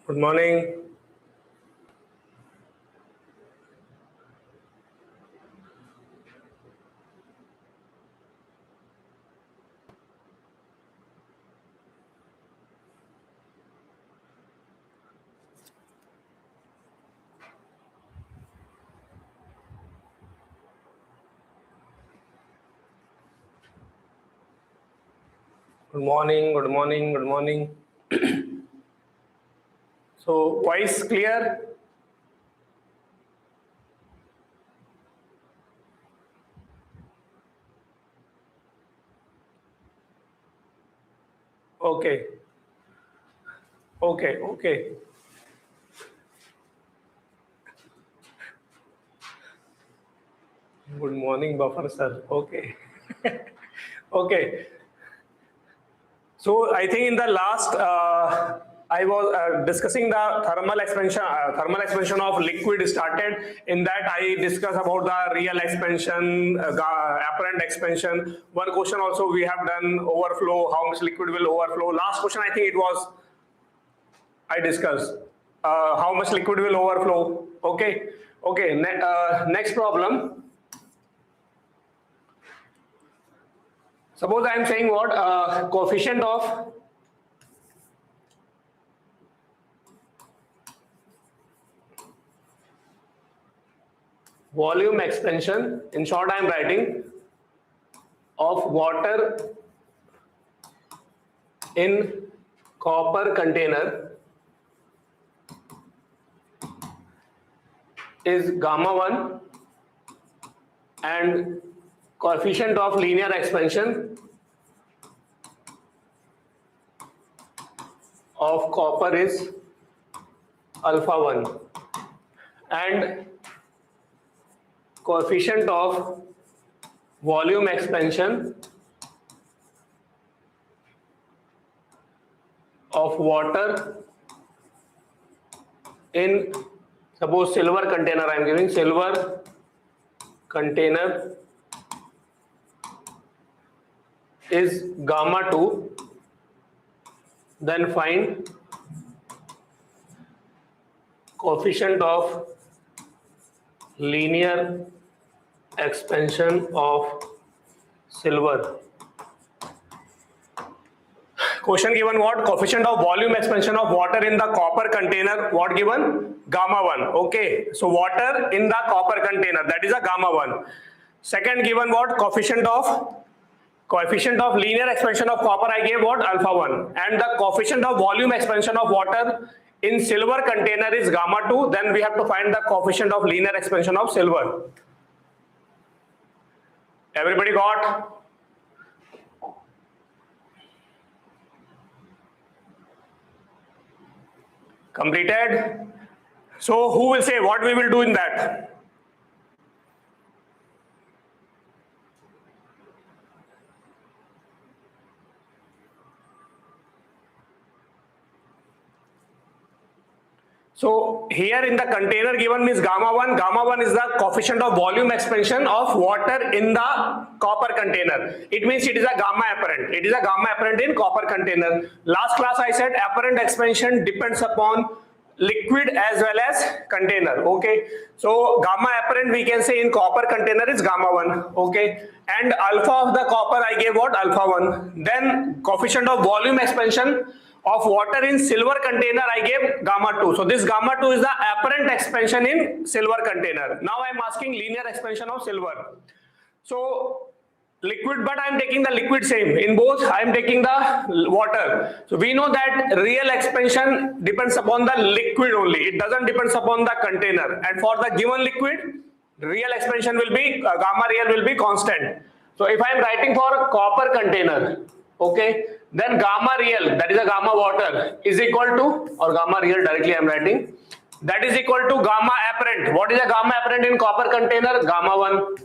Good morning. Good morning. Good morning. Good morning. So, voice clear? Okay. Okay. Okay. Good morning, Buffer sir. Okay. Okay. So I think in the last I was discussing the thermal expansion of liquid started. In that I discussed about the real expansion, apparent expansion. One question also we have done overflow, how much liquid will overflow. Last question I think it was I discussed how much liquid will overflow. Okay. Okay. Next problem. Suppose I am saying what coefficient of volume expansion, in short I am writing, of water in copper container is gamma 1 and coefficient of linear expansion of copper is alpha 1 and coefficient of volume expansion of water in, suppose silver container I am giving, silver container is gamma 2, then find coefficient of linear expansion of silver. Question given what? Coefficient of volume expansion of water in the copper container. What given? Gamma 1. Okay. So water in the copper container, that is a gamma 1. Second given what? Coefficient of linear expansion of copper I gave what? Alpha 1. And the coefficient of volume expansion of water in silver container is gamma 2. Then we have to find the coefficient of linear expansion of silver. Everybody got? Completed? So who will say what we will do in that? So here in the container given means gamma 1. Gamma 1 is the coefficient of volume expansion of water in the copper container. It means it is a gamma apparent. It is a gamma apparent in copper container. Last class I said apparent expansion depends upon liquid as well as container. Okay. So gamma apparent we can say in copper container is gamma 1. Okay. And alpha of the copper I gave what? Alpha 1. Then coefficient of volume expansion of water in silver container I gave gamma 2. So this gamma 2 is the apparent expansion in silver container. Now I am asking linear expansion of silver. So liquid, but I am taking the liquid same. In both I am taking the water. So we know that real expansion depends upon the liquid only. It doesn't depend upon the container. And for the given liquid, real expansion will be, gamma real will be constant. So if I am writing for copper container, okay, then gamma real, that is a gamma water, is equal to, or gamma real directly I am writing, that is equal to gamma apparent. What is a gamma apparent in copper container? Gamma 1.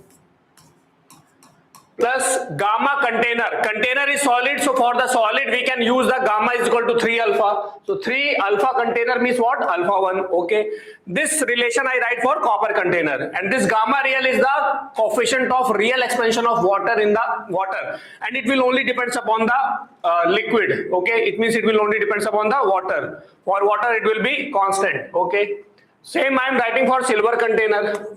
plus gamma container. Container is solid, so for the solid we can use the gamma is equal to 3 alpha. So 3 alpha container means what? Alpha 1. Okay. This relation I write for copper container, and this gamma real is the coefficient of real expansion of water in the water, and it will only depends upon the liquid. Okay. It means it will only depends upon the water. For water it will be constant. Okay. Same I am writing for silver container.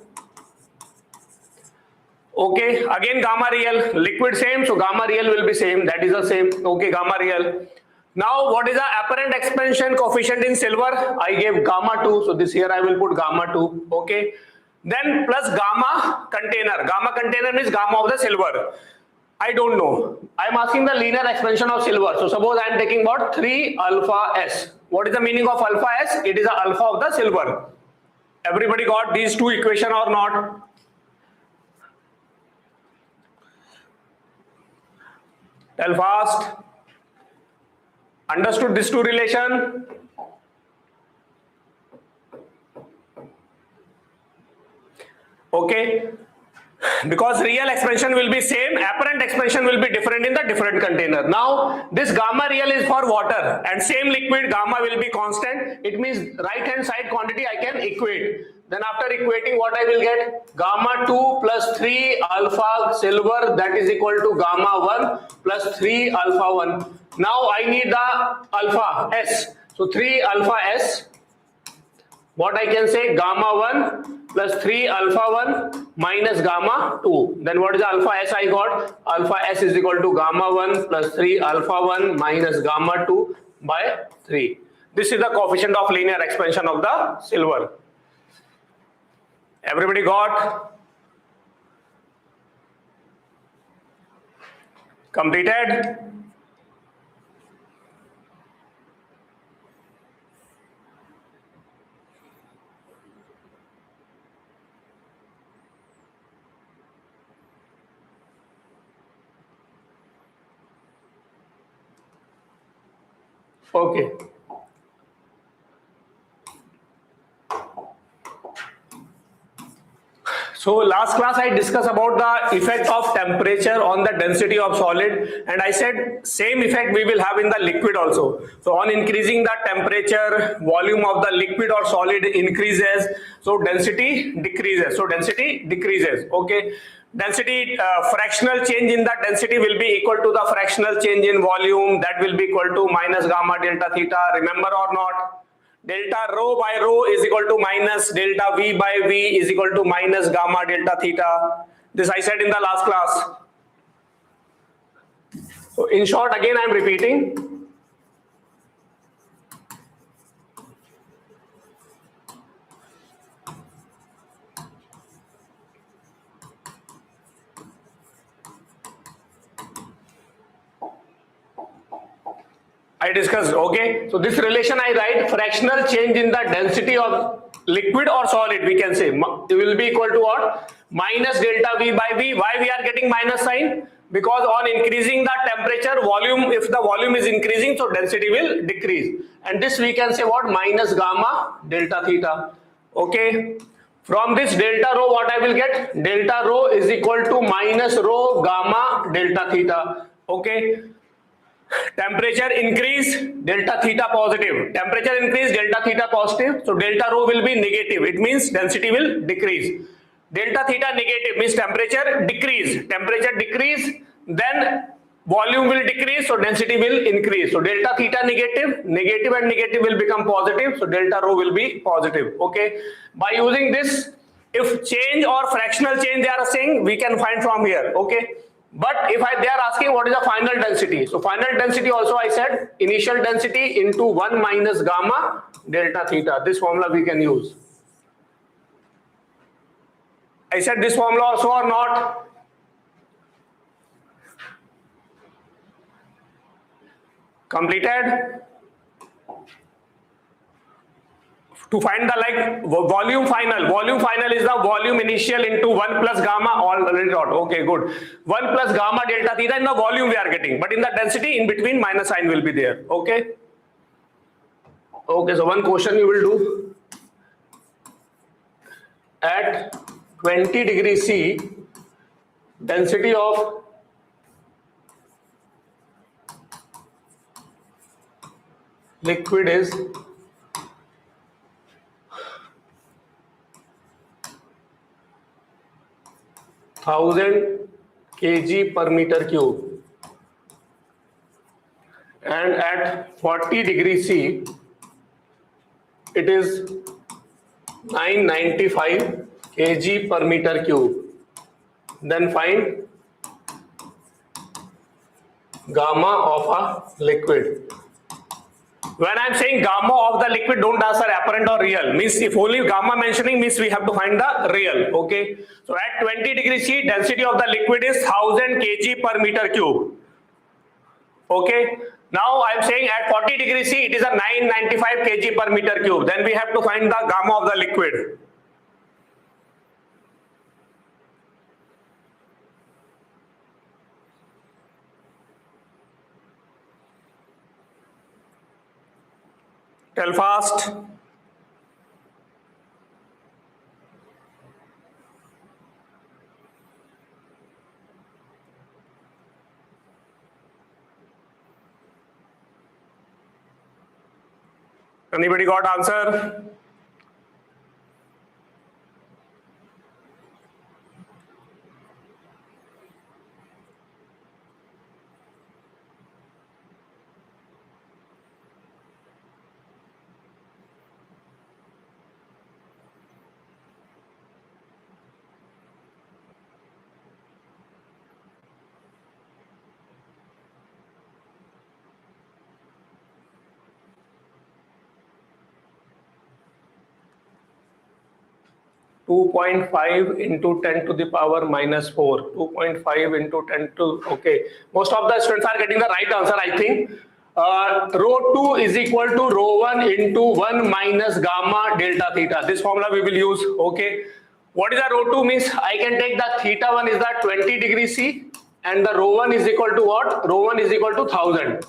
Okay, again gamma real, liquid same, so gamma real will be same, that is the same. Okay, gamma real. Now what is the apparent expansion coefficient in silver? I gave gamma 2, so this here I will put gamma 2. Okay, then plus gamma container. Gamma container means gamma of the silver. I don't know. I am asking the linear expansion of silver. So suppose I am taking what? 3 alpha s. What is the meaning of alpha s? It is the alpha of the silver. Everybody got these two equation or not? Tell fast. Understood this two relation? Okay. Because real expansion will be same, apparent expansion will be different in the different container. Now this gamma real is for water, and same liquid gamma will be constant. It means right hand side quantity I can equate. Then after equating, what I will get? Gamma 2 plus 3 alpha silver, that is equal to gamma 1 plus 3 alpha 1. Now I need the alpha s. So 3 alpha s. What I can say? Gamma 1 plus 3 alpha 1 minus gamma 2. Then what is the alpha s I got? Alpha s is equal to gamma 1 plus 3 alpha 1 minus gamma 2 by 3. This is the coefficient of linear expansion of the silver. Everybody got? Completed? Okay. So last class I discussed about the effect of temperature on the density of solid, and I said same effect we will have in the liquid also. So on increasing the temperature, volume of the liquid or solid increases, so density decreases. So density decreases. Okay. Density, fractional change in the density will be equal to the fractional change in volume, that will be equal to minus gamma delta theta. Remember or not? Delta rho by rho is equal to minus delta V by V is equal to minus gamma delta theta. This I said in the last class. So in short, again I am repeating. I discussed, okay. So this relation I write, fractional change in the density of liquid or solid, we can say, it will be equal to what? Minus delta V by V. Why we are getting minus sign? Because on increasing the temperature, volume, if the volume is increasing, so density will decrease. And this we can say what? Minus gamma delta theta. Okay. From this delta rho, what I will get? Delta rho is equal to minus rho gamma delta theta. Okay. Temperature increase, delta theta positive. Temperature increase, delta theta positive. So delta rho will be negative. It means density will decrease. Delta theta negative means temperature decrease. Temperature decrease, then volume will decrease, so density will increase. So delta theta negative, negative and negative will become positive. So delta rho will be positive. Okay. By using this, if change or fractional change they are saying, we can find from here. Okay. But if they are asking what is the final density, so final density also I said initial density into 1 minus gamma delta theta. This formula we can use. I said this formula also or not? Completed? To find the like volume final is the volume initial into 1 plus gamma already got. Okay, good. 1 plus gamma delta theta in the volume we are getting, but in the density in between minus sign will be there. Okay. Okay, so one question you will do. At 20 degree C, density of liquid is 1000 kg per meter cube, and at 40 degrees C it is 995 kg per meter cube. Then find gamma of a liquid. When I am saying gamma of the liquid, don't answer apparent or real. Means if only gamma mentioning, means we have to find the real. Okay. So at 20 degrees C, density of the liquid is 1000 kg per meter cube. Okay. Now I am saying at 40 degrees C, it is a 995 kg per meter cube. Then we have to find the gamma of the liquid. Tell fast. Anybody got answer? (2.5 into 10 to the power minus 4). 2.5 into 10 to, okay. Most of the students are getting the right answer, I think. Rho 2 is equal to rho 1 into 1 minus gamma delta theta. This formula we will use, okay. What is the rho 2 means? I can take the theta 1 is the 20 degrees C, and the rho 1 is equal to what? Rho 1 is equal to 1000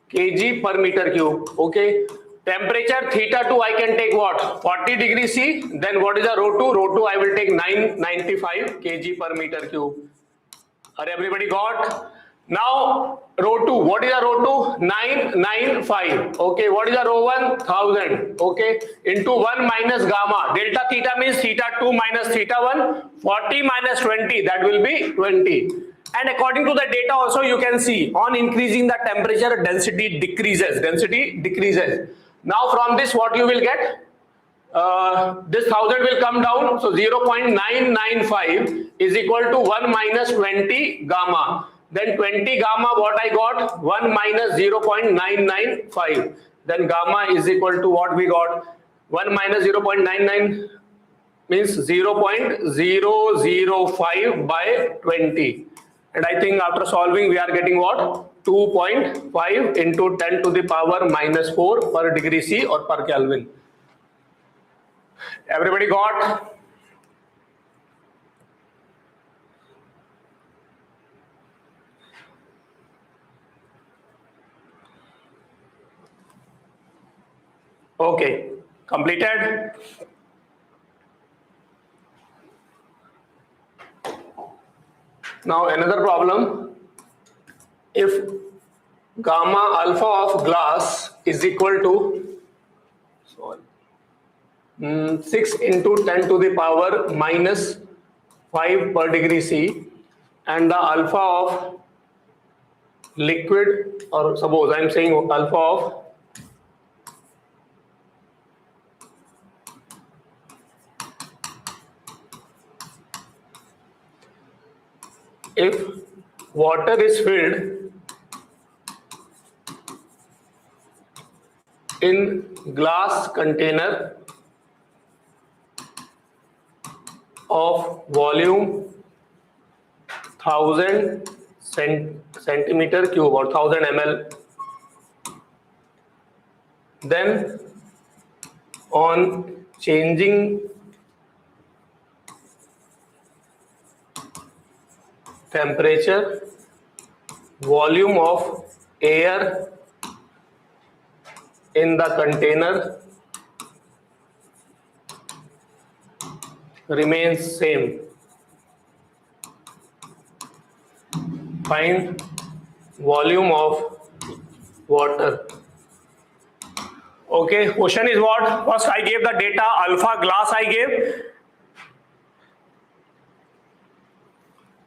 kg per meter cube, okay. Temperature theta 2 I can take what? 40 degrees C. Then what is the rho 2? Rho 2 I will take 995 kg per meter cube. Are everybody got? Now rho 2. What is the rho 2? 995. Okay. What is the rho 1? 1000. Okay. Into 1 minus gamma. Delta theta means theta 2 minus theta 1. 40 minus 20. That will be 20. And according to the data also you can see on increasing the temperature density decreases. Density decreases. Now from this what you will get? This 1000 will come down. So 0.995 is equal to 1 minus 20 gamma. Then 20 gamma what I got? 1 minus 0.995. Then gamma is equal to what we got? 1 minus 0.99 means 0.005 by 20. And I think after solving we are getting what? 2.5 into 10 to the power minus 4 per degree C or per Kelvin. Everybody got? Okay, completed. Now another problem. If gamma alpha of glass is equal to 6 into 10 to the power minus 5 per degree C, and the alpha of liquid, or suppose I am saying alpha of if water is filled in glass container of volume 1000 centimeter cube or 1000 ml, then on changing temperature, volume of air in the container remains same. Find volume of water. Okay, question is what? First I gave the data, alpha glass I gave.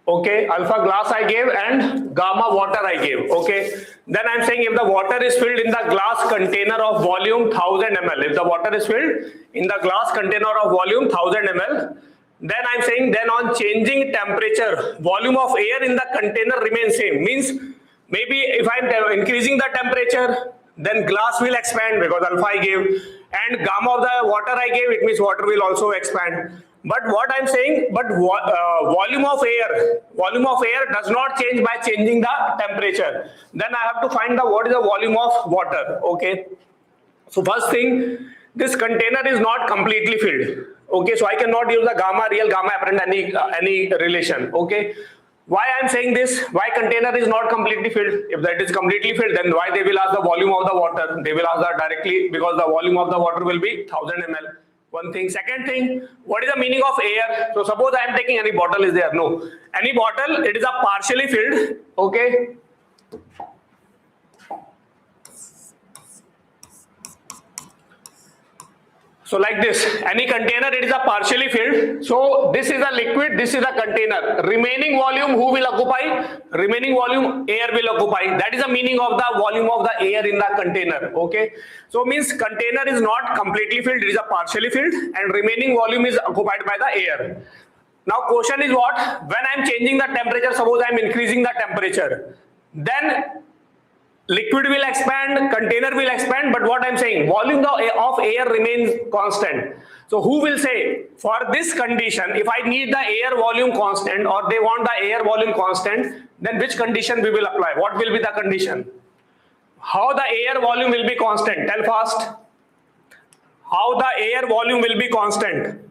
Okay, alpha glass I gave and gamma water I gave. Okay, then I'm saying if the water is filled in the glass container of volume 1000 ml, if the water is filled in the glass container of volume 1000 ml, then I'm saying then on changing temperature, volume of air in the container remains same. Means maybe if I'm increasing the temperature, then glass will expand because alpha I gave, and gamma of the water I gave, it means water will also expand. But what I'm saying, but volume of air does not change by changing the temperature. Then I have to find the what is the volume of water. Okay, so first thing, this container is not completely filled. Okay, so I cannot use the gamma real gamma apparent any relation. Okay, why I'm saying this? Why container is not completely filled? If that is completely filled, then why they will ask the volume of the water? They will ask that directly because the volume of the water will be 1000 ml. One thing. Second thing, what is the meaning of air? So suppose I am taking any bottle is there? No. Any bottle, it is a partially filled. Okay. So like this, any container, it is a partially filled. So this is a liquid, this is a container. Remaining volume, who will occupy? Remaining volume, air will occupy. That is the meaning of the volume of the air in the container. Okay. So means container is not completely filled, it is a partially filled, and remaining volume is occupied by the air. Now question is what? When I am changing the temperature, suppose I am increasing the temperature, then liquid will expand, container will expand, but what I'm saying, volume of air remains constant. So who will say, for this condition, if I need the air volume constant or they want the air volume constant, then which condition we will apply? What will be the condition? How the air volume will be constant? Tell fast. How the air volume will be constant?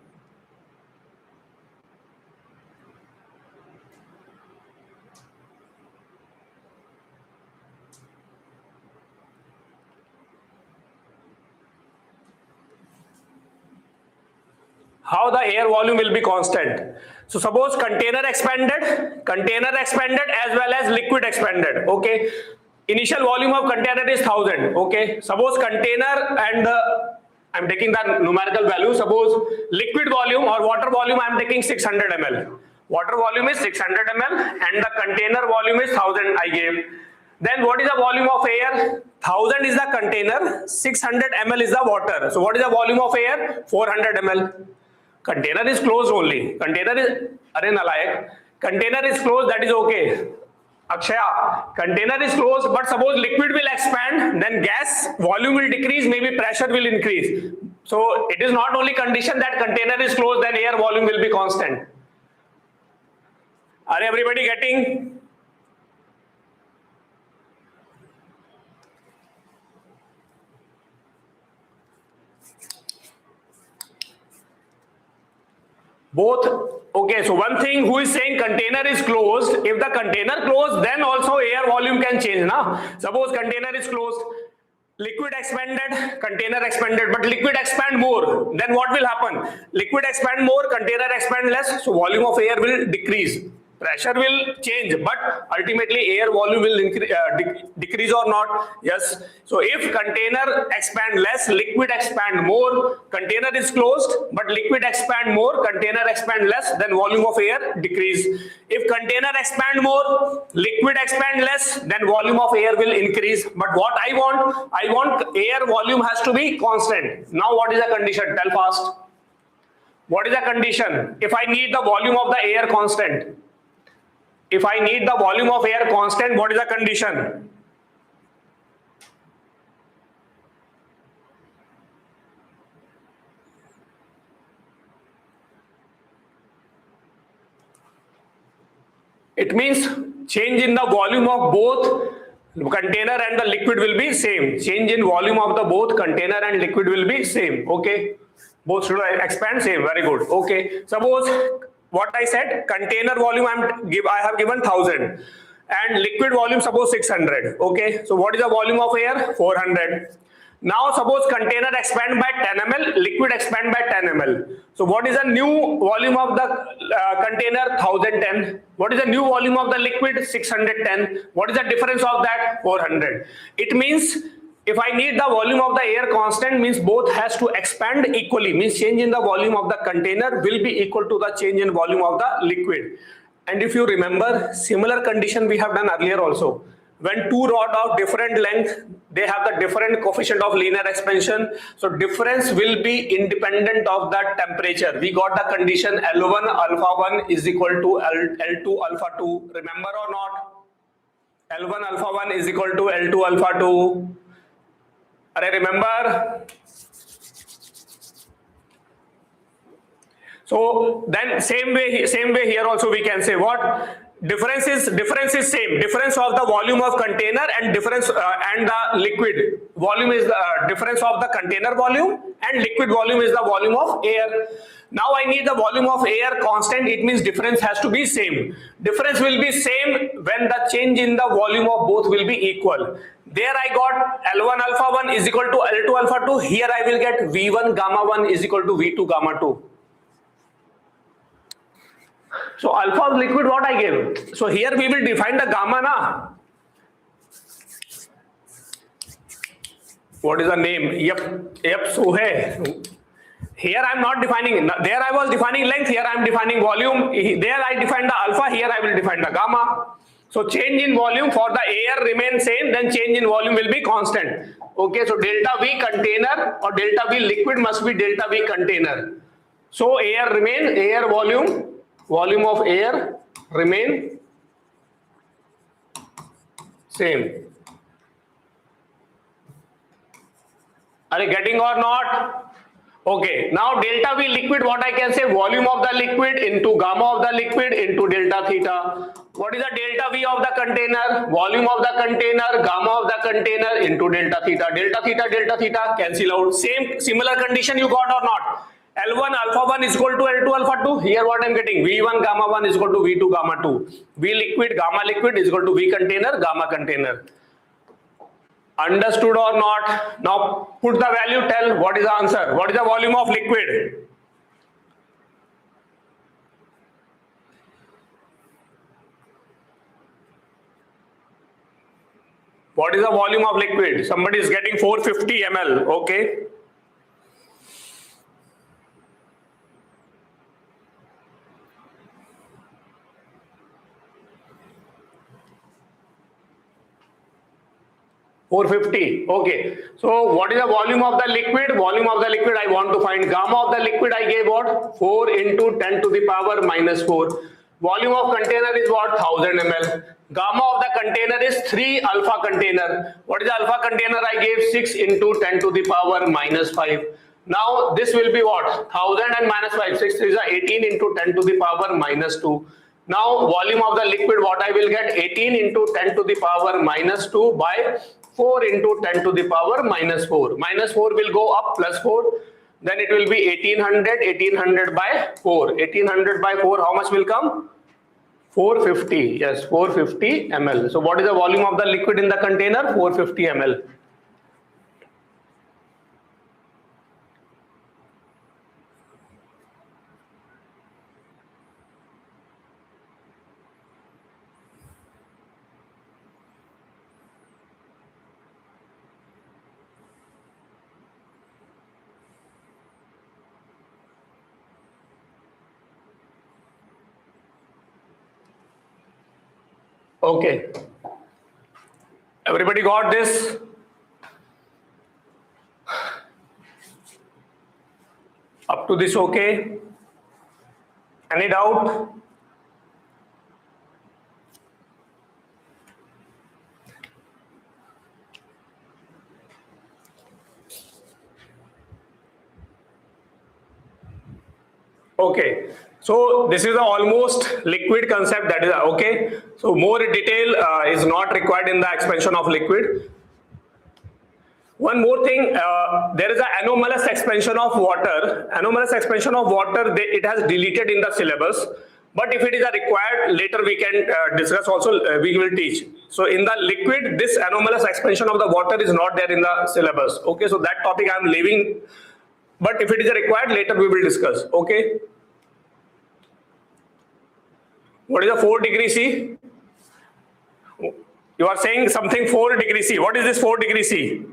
How the air volume will be constant? So suppose container expanded as well as liquid expanded. Okay, initial volume of container is 1000. Okay, suppose container and I'm taking the numerical value. Suppose liquid volume or water volume I'm taking 600 ml. Water volume is 600 ml and the container volume is 1000 I gave. Then what is the volume of air? 1000 is the container, 600 ml is the water. So what is the volume of air? 400 ml. Container is closed only. Container is, container is closed, that is okay. Akshaya, container is closed, but suppose liquid will expand, then gas volume will decrease, maybe pressure will increase. So it is not only condition that container is closed, then air volume will be constant. Are everybody getting? Both. Okay, so one thing, who is saying container is closed, if the container closed, then also air volume can change. Now suppose container is closed, liquid expanded, container expanded, but liquid expand more, then what will happen? Liquid expand more, container expand less, so volume of air will decrease. Pressure will change, but ultimately air volume will decrease or not? Yes. So if container expand less, liquid expand more, container is closed, but liquid expand more, container expand less, then volume of air decrease. If container expand more, liquid expand less, then volume of air will increase. But what I want air volume has to be constant. Now what is the condition? Tell fast. What is the condition? If I need the volume of the air constant, if I need the volume of air constant, what is the condition? It means change in the volume of both container and the liquid will be same. Change in volume of the both container and liquid will be same. Okay, both should expand same. Very good. Okay, suppose what I said, container volume I have given 1000 and liquid volume suppose 600. Okay, so what is the volume of air? 400. Now suppose container expand by 10 ml, liquid expand by 10 ml. So what is the new volume of the container? 1010. What is the new volume of the liquid? 610. What is the difference of that? 400. It means if I need the volume of the air constant, means both has to expand equally, means change in the volume of the container will be equal to the change in volume of the liquid. And if you remember, similar condition we have done earlier also. When two rod of different length, they have the different coefficient of linear expansion. So difference will be independent of the temperature. We got the condition L1 alpha 1 is equal to L2 alpha 2. Remember or not? L1 alpha 1 is equal to L2 alpha 2. Are remember? So then same way here also we can say what? Difference is same. Difference of the volume of container and difference and the liquid volume is the difference of the container volume, and liquid volume is the volume of air. Now I need the volume of air constant. It means difference has to be same. Difference will be same when the change in the volume of both will be equal. There I got L1 alpha 1 is equal to L2 alpha 2. Here I will get V1 gamma 1 is equal to V2 gamma 2. So alpha of liquid what I gave. So here we will define the gamma na. What is the name? Yep, so hai. Here I am not defining. There I was defining length. Here I am defining volume. There I defined the alpha. Here I will define the gamma. So change in volume for the air remain same. Then change in volume will be constant. Okay. So delta V container or delta V liquid must be delta V container. So air remain air volume. Volume of air remain same. Are you getting or not? Okay. Now delta V liquid, what I can say, volume of the liquid into gamma of the liquid into delta theta. What is the delta V of the container? Volume of the container, gamma of the container into delta theta. Delta theta cancel out. Similar condition you got or not? L1 alpha 1 is equal to L2 alpha 2. Here what I am getting, V1 gamma 1 is equal to V2 gamma 2. V liquid gamma liquid is equal to V container gamma container. Understood or not? Now put the value, tell what is the answer. What is the volume of liquid? What is the volume of liquid? Somebody is getting 450 ml. Okay. $450. Okay. So what is the volume of the liquid? Volume of the liquid I want to find. Gamma of the liquid I gave what? 4 into 10 to the power minus 4. Volume of container is what? 1000 ml. Gamma of the container is 3 alpha container. What is the alpha container I gave? 6 into 10 to the power minus 5. Now this will be what? 1000 and minus 5. 6 is 18 into 10 to the power minus 2. Now volume of the liquid what I will get? 18 into 10 to the power minus 2 by 4 into 10 to the power minus 4. Minus 4 will go up plus 4. Then it will be 1800 by 4. 1800 by 4, how much will come? 450. Yes, 450 ml. So what is the volume of the liquid in the container? 450 ml. Okay. Everybody got this? Up to this okay? Any doubt? Okay. So this is the almost liquid concept, that is okay. So more detail is not required in the expansion of liquid. One more thing, there is an anomalous expansion of water. Anomalous expansion of water, it has deleted in the syllabus. But if it is required, later we can discuss also, we will teach. So in the liquid, this anomalous expansion of the water is not there in the syllabus. Okay, so that topic I am leaving. But if it is required, later we will discuss. Okay. What is the 4 degree C? You are saying something 4 degree C. What is this 4 degree C?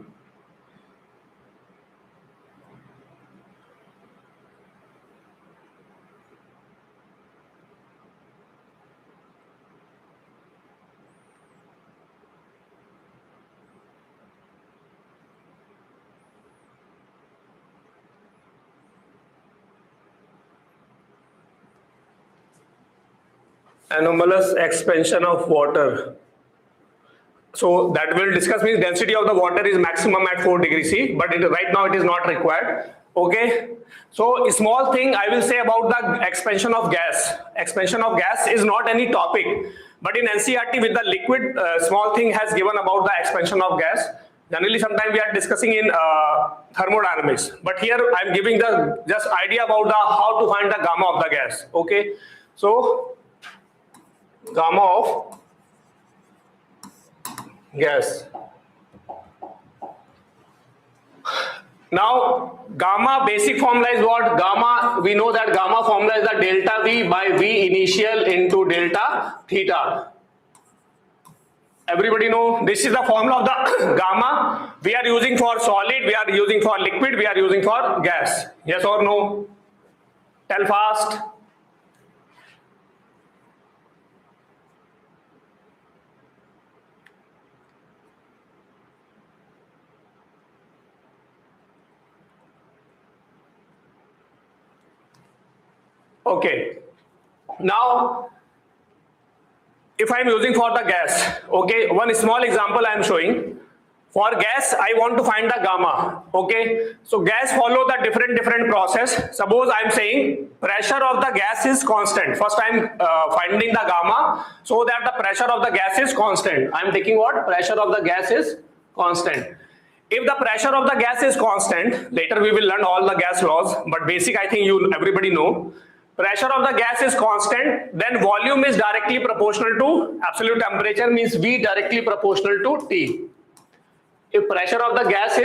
Anomalous expansion of water. So that we'll discuss means density of the water is maximum at 4 degrees C, but right now it is not required. Okay. So a small thing I will say about the expansion of gas. Expansion of gas is not any topic, but in NCERT with the liquid, small thing has given about the expansion of gas. Generally, sometimes we are discussing in thermodynamics, but here I am giving the just idea about the how to find the gamma of the gas. Okay. So gamma of gas. Now gamma basic formula is what? Gamma, we know that gamma formula is the delta V by V initial into delta theta. Everybody know this is the formula of the gamma. We are using for solid, we are using for liquid, we are using for gas. Yes or no? Tell fast. Okay. Now, if I am using for the gas, okay, one small example I am showing. For gas, I want to find the gamma. Okay. So gas follow the different process. Suppose I am saying pressure of the gas is constant. First I am finding the gamma so that the pressure of the gas is constant. I am taking what? Pressure of the gas is constant. If the pressure of the gas is constant, later we will learn all the gas laws, but basic I think everybody know. Pressure of the gas is constant, then volume is directly proportional to absolute temperature, means V directly proportional to T. If pressure of the gas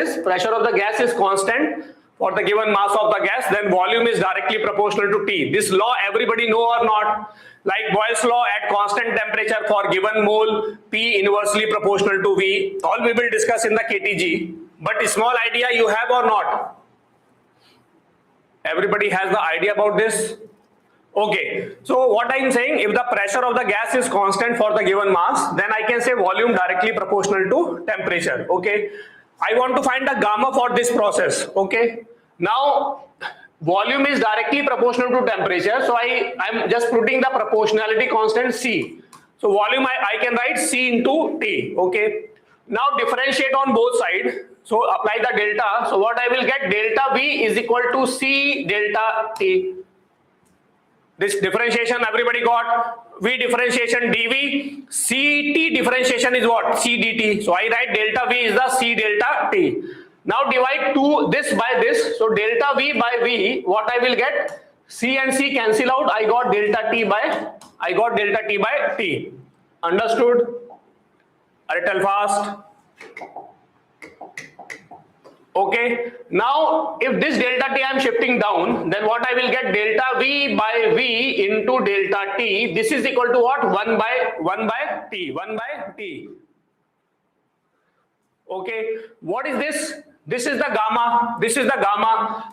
is constant for the given mass of the gas, then volume is directly proportional to T. This law everybody know or not? Like Boyle's law, at constant temperature for given mole, P inversely proportional to V. All we will discuss in the KTG. But a small idea you have or not? Everybody has the idea about this? Okay, so what I am saying, if the pressure of the gas is constant for the given mass, then I can say volume directly proportional to temperature. Okay, I want to find the gamma for this process. Okay, now volume is directly proportional to temperature, so I'm just putting the proportionality constant C. So volume I can write C into T. Okay, now differentiate on both sides. So apply the delta. So what I will get, delta V is equal to C delta T. This differentiation everybody got? V differentiation dV, Ct differentiation is what? C dt. So I write delta V is the C delta T. Now divide this by this. So delta V by V, what I will get? C and C cancel out. I got delta T by T. Understood? I'll tell fast. Okay, now if this delta T I am shifting down, then what I will get, delta V by V into delta T. This is equal to what? 1 by T. Okay, what is this? This is the gamma.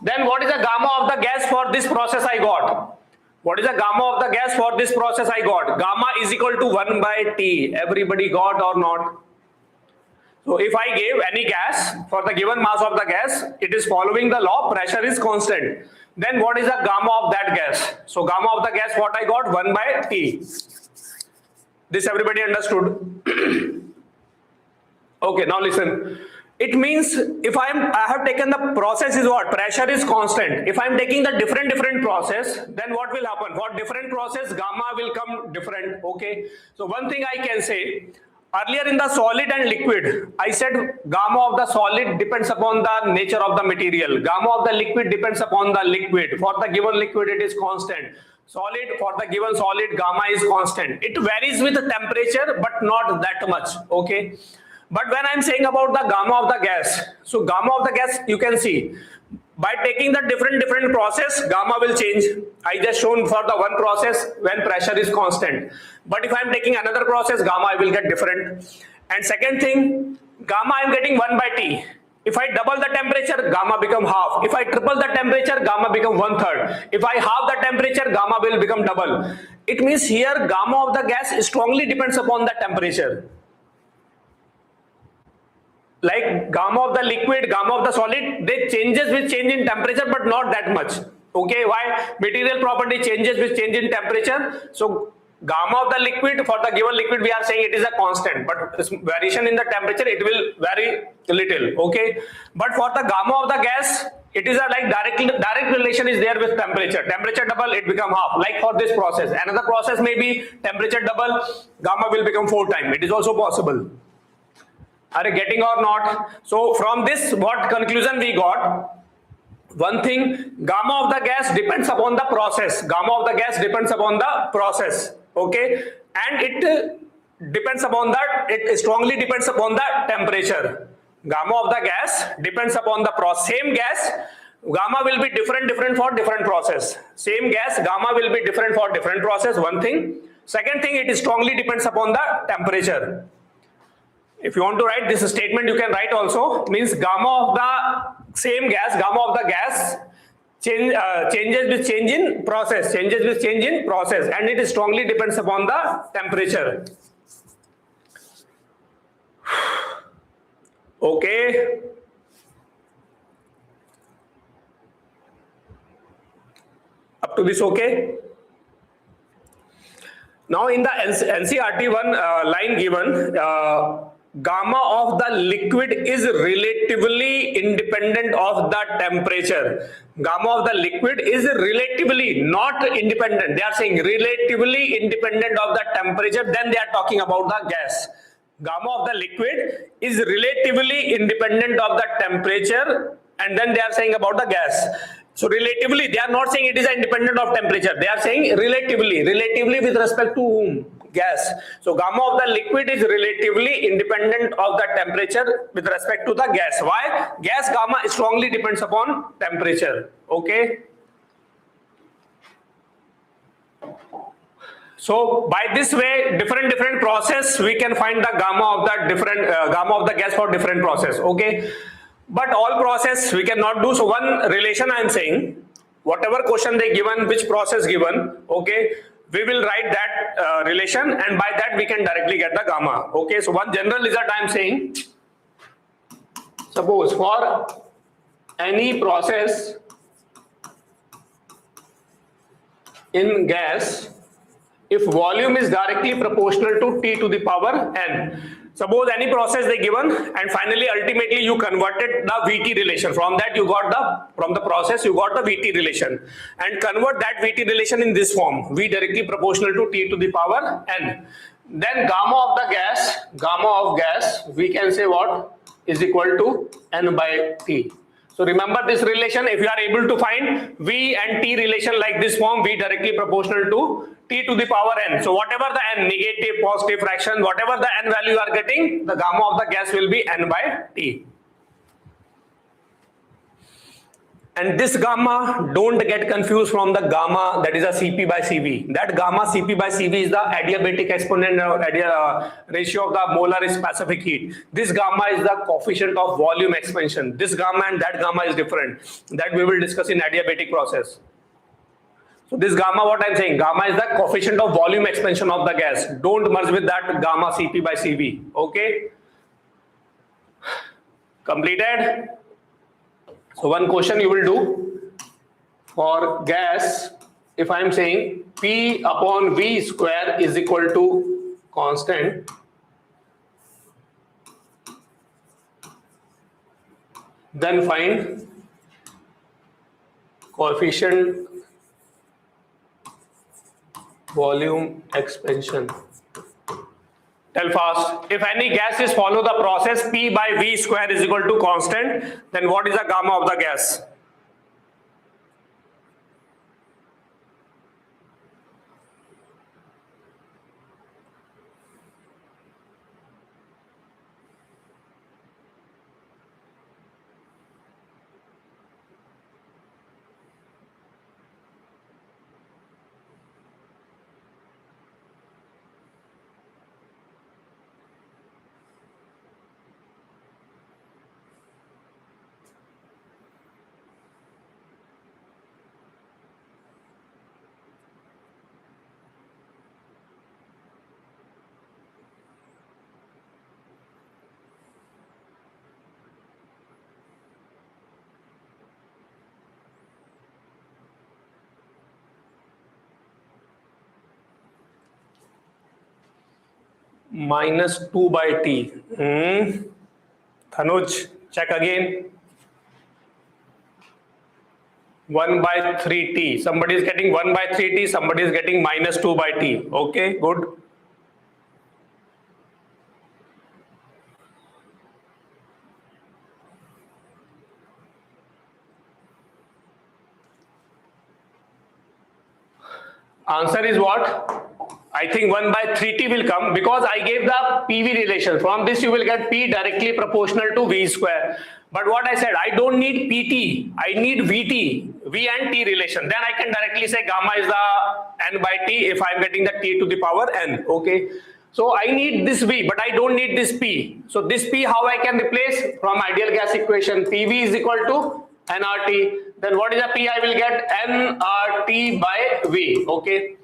Then what is the gamma of the gas for this process I got? Gamma is equal to 1 by T. Everybody got or not? So if I give any gas for the given mass of the gas, it is following the law, pressure is constant. Then what is the gamma of that gas? So gamma of the gas, what I got? 1 by T. This everybody understood? Okay, now listen. It means if I have taken the process is what? Pressure is constant. If I am taking the different process, then what will happen? For different process, gamma will come different. Okay. So one thing I can say, earlier in the solid and liquid, I said gamma of the solid depends upon the nature of the material. Gamma of the liquid depends upon the liquid. For the given liquid, it is constant. Solid, for the given solid, gamma is constant. It varies with the temperature, but not that much. Okay. But when I'm saying about the gamma of the gas, so gamma of the gas, you can see, by taking the different process, gamma will change. I just shown for the one process when pressure is constant. But if I'm taking another process, gamma I will get different. And second thing, gamma I'm getting 1 by T. If I double the temperature, gamma become half. If I triple the temperature, gamma become 1/3. If I halve the temperature, gamma will become double. It means here gamma of the gas strongly depends upon the temperature. Like gamma of the liquid, gamma of the solid, they changes with change in temperature, but not that much. Okay, why? Material property changes with change in temperature. So Gamma of the liquid, for the given liquid we are saying it is a constant, but this variation in the temperature it will vary little, okay. But for the gamma of the gas, it is a like direct relation is there with temperature. Temperature double, it become half. Like for this process, another process may be temperature double, gamma will become 4 times. It is also possible. Are you getting or not? So from this, what conclusion we got? One thing, gamma of the gas depends upon the process. Gamma of the gas depends upon the process, okay, and it depends upon that. It strongly depends upon the temperature. Gamma of the gas depends upon the process. Same gas, gamma will be different for different process. Same gas, gamma will be different for different process. One thing. Second thing, it strongly depends upon the temperature. If you want to write this statement, you can write also, means gamma of the same gas, gamma of the gas changes with change in process, and it strongly depends upon the temperature. Okay. Up to this, okay? Now in the NCERT one line given, gamma of the liquid is relatively independent of the temperature. Gamma of the liquid is relatively, not independent. They are saying relatively independent of the temperature. Then they are talking about the gas. Gamma of the liquid is relatively independent of the temperature, and then they are saying about the gas. So relatively, they are not saying it is independent of temperature. They are saying relatively with respect to whom? Gas. So gamma of the liquid is relatively independent of the temperature with respect to the gas. Why? Gas gamma strongly depends upon temperature. Okay. So by this way, different process, we can find the gamma of the different gamma of the gas for different process. Okay. But all process we cannot do. So one relation I am saying, whatever question they given, which process given, okay, we will write that relation, and by that we can directly get the gamma. Okay, so one general result I am saying, suppose for any process in gas, if volume is directly proportional to T to the power n. Suppose any process they given, and finally ultimately you converted the VT relation. From that you got from the process you got the VT relation, and convert that VT relation in this form, V directly proportional to T to the power n. Then gamma of gas, we can say what is equal to n by T. So remember this relation, if you are able to find V and T relation like this form, V directly proportional to T to the power n. So whatever the n, negative, positive fraction, whatever the n value you are getting, the gamma of the gas will be n by T. And this gamma, don't get confused from the gamma that is a Cp by Cv. That gamma Cp by Cv is the adiabatic exponent ratio of the molar specific heat. This gamma is the coefficient of volume expansion. This gamma and that gamma is different. That we will discuss in adiabatic process. So this gamma, what I am saying, gamma is the coefficient of volume expansion of the gas. Don't merge with that gamma Cp by Cv. Okay. Completed. So one question you will do for gas, if I am saying P upon V square is equal to constant, then find coefficient volume expansion. Tell fast. If any gas is follow the process P by V square is equal to constant, then what is the gamma of the gas? minus 2 by T. Tanuj, check again. 1 by 3T. Somebody is getting 1 by 3T, somebody is getting minus 2 by T. Okay, good. Answer is what? I think 1 by 3T will come because I gave the PV relation. From this you will get P directly proportional to V square. But what I said, I don't need PT, I need VT, V and T relation. Then I can directly say gamma is the N by T if I'm getting the T to the power N. Okay. So I need this V, but I don't need this P. So this P, how I can replace? From ideal gas equation, PV is equal to nRT. Then what is the P I will get? nRT by V. Okay.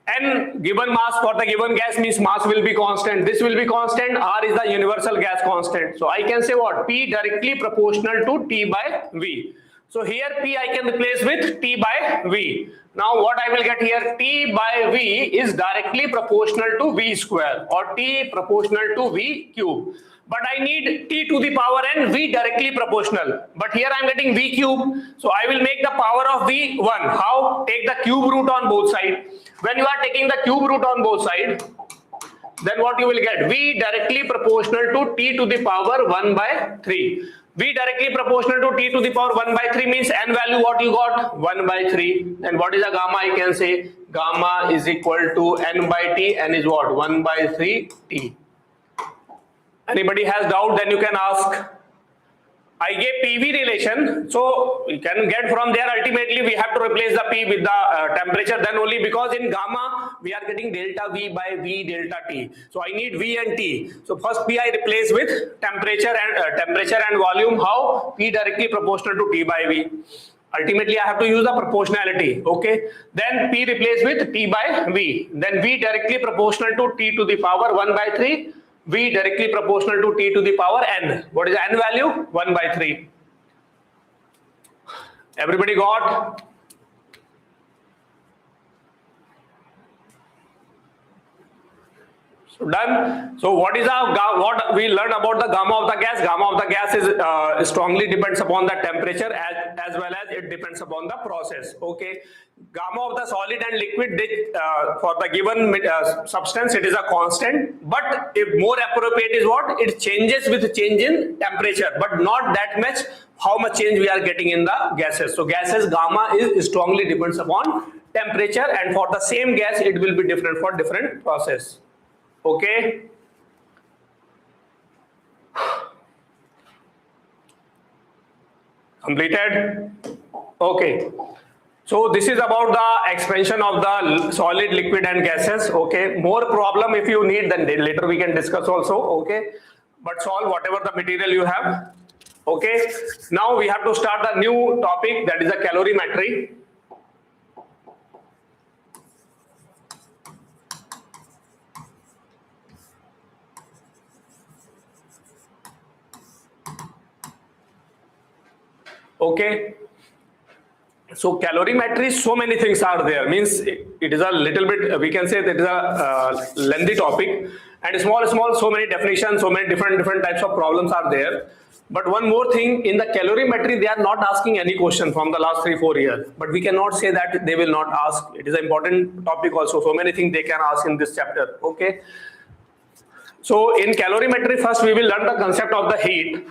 N given mass for the given gas means mass will be constant. This will be constant. R is the universal gas constant. So I can say what? P directly proportional to T by V. So here P I can replace with T by V. Now what I will get here? T by V is directly proportional to V square or T proportional to V cube. But I need T to the power N, V directly proportional. But here I am getting V cube. So I will make the power of V 1. How? Take the cube root on both sides. When you are taking the cube root on both sides, then what you will get? V directly proportional to T to the power 1 by 3. V directly proportional to T to the power 1 by 3 means N value what you got? 1 by 3. And what is the gamma? I can say gamma is equal to N by T. N is what? 1 by 3 T. Anybody has doubt, then you can ask. I gave PV relation, so we can get from there. Ultimately, we have to replace the P with the temperature. Then only because in gamma we are getting delta V by V delta T. So I need V and T. So first P I replace with temperature and volume. How? P directly proportional to T by V. Ultimately, I have to use the proportionality. Okay. Then P replace with T by V. Then V directly proportional to T to the power 1 by 3. V directly proportional to T to the power N. What is the N value? 1 by 3. Everybody got? So done. So what is what we learned about the gamma of the gas? Gamma of the gas is strongly depends upon the temperature as well as it depends upon the process. Okay. Gamma of the solid and liquid for the given substance it is a constant, but if more appropriate is what? It changes with change in temperature, but not that much how much change we are getting in the gases. So gases gamma is strongly depends upon temperature, and for the same gas it will be different for different process. Okay. Completed. Okay. So this is about the expansion of the solid, liquid and gases. Okay. More problem if you need, then later we can discuss also. Okay. But solve whatever the material you have. Okay. Now we have to start the new topic, that is the calorimetry. Okay. So calorimetry, so many things are there. Means it is a little bit, we can say that it is a lengthy topic, and small, so many definitions, so many different types of problems are there. But one more thing, in the calorimetry, they are not asking any question from the last 3-4 years. But we cannot say that they will not ask. It is an important topic also. So many things they can ask in this chapter. Okay. So in calorimetry, first we will learn the concept of the heat.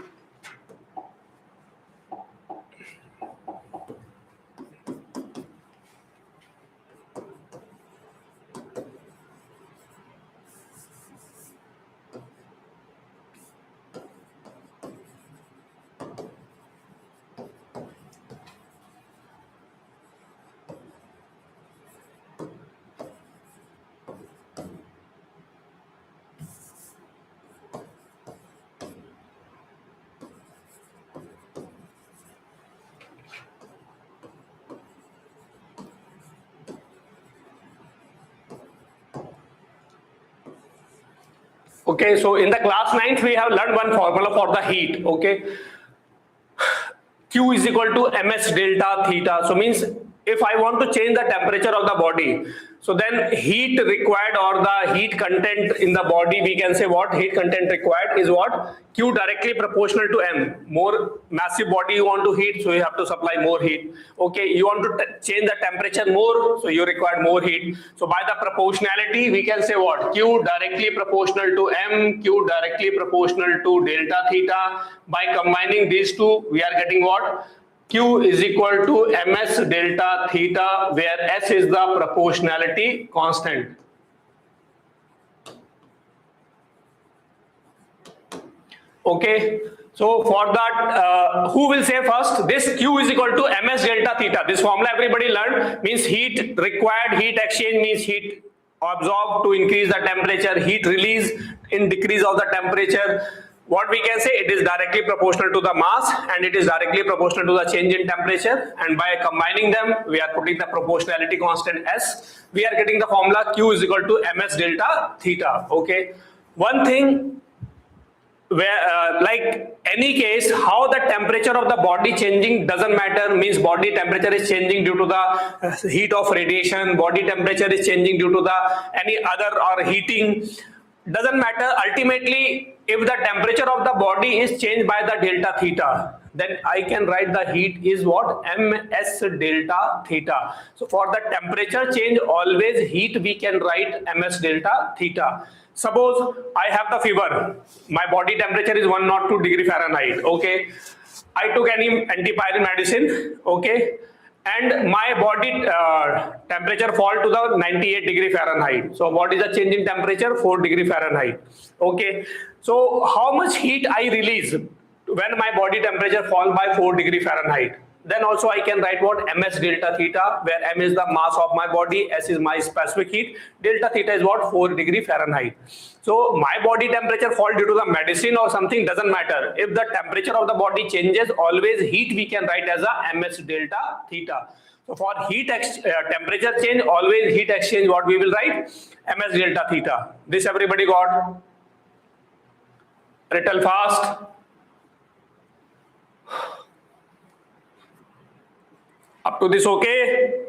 Okay, so in the class 9th, we have learned one formula for the heat. Okay, Q is equal to ms delta theta. So means if I want to change the temperature of the body, so then heat required or the heat content in the body, we can say what heat content required is what? Q directly proportional to M. More massive body you want to heat, so you have to supply more heat. Okay, you want to change the temperature more, so you require more heat. So by the proportionality, we can say what? Q directly proportional to M, Q directly proportional to delta theta. By combining these two, we are getting what? Q is equal to ms delta theta, where S is the proportionality constant. Okay, so for that, who will say first? This Q is equal to ms delta theta. This formula everybody learned, means heat required, heat exchange means heat absorbed to increase the temperature, heat release in decrease of the temperature. What we can say, it is directly proportional to the mass and it is directly proportional to the change in temperature, and by combining them we are putting the proportionality constant S. We are getting the formula Q is equal to ms delta theta. Okay, one thing where like any case, how the temperature of the body changing doesn't matter, means body temperature is changing due to the heat of radiation, body temperature is changing due to the any other or heating, doesn't matter. Ultimately, if the temperature of the body is changed by the delta theta, then I can write the heat is what? ms delta theta. So for the temperature change, always heat we can write ms delta theta. Suppose I have the fever, my body temperature is 102 degree Fahrenheit. Okay, I took any antipyretic medicine. Okay, and my body temperature fall to the 98 degree Fahrenheit. So what is the change in temperature? 4 degree Fahrenheit. Okay, so how much heat I release when my body temperature fall by 4 degree Fahrenheit? Then also I can write what? ms delta theta, where m is the mass of my body, s is my specific heat, delta theta is what? 4 degree Fahrenheit. So my body temperature fall due to the medicine or something, doesn't matter. If the temperature of the body changes, always heat we can write as a ms delta theta. So for heat temperature change, always heat exchange, what we will write? ms delta theta. This everybody got? Little fast. Up to this, okay?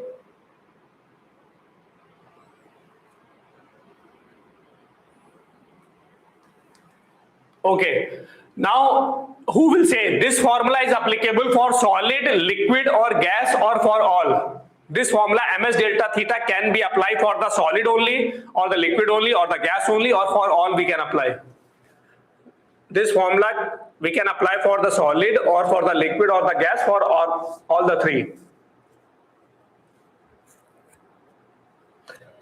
Okay. Now, who will say this formula is applicable for solid, liquid, or gas, or for all? This formula ms delta theta can be applied for the solid only, or the liquid only, or the gas only, or for all we can apply. This formula we can apply for the solid, or for the liquid, or the gas, for all the three.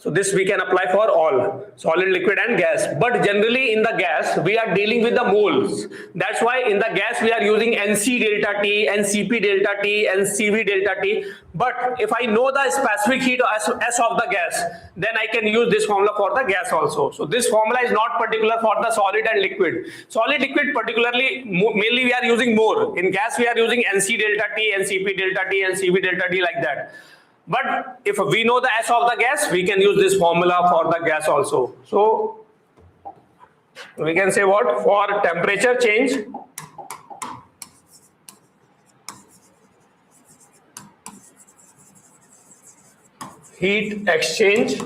So this we can apply for all, solid, liquid and gas. But generally in the gas, we are dealing with the moles. That's why in the gas we are using NC delta T, NCP delta T, NCV delta T. But if I know the specific heat S of the gas, then I can use this formula for the gas also. So this formula is not particular for the solid and liquid. Solid, liquid particularly, mainly we are using more. In gas we are using NC delta T, NCP delta T, NCV delta T, like that. But if we know the S of the gas, we can use this formula for the gas also. So we can say what? For temperature change, heat exchange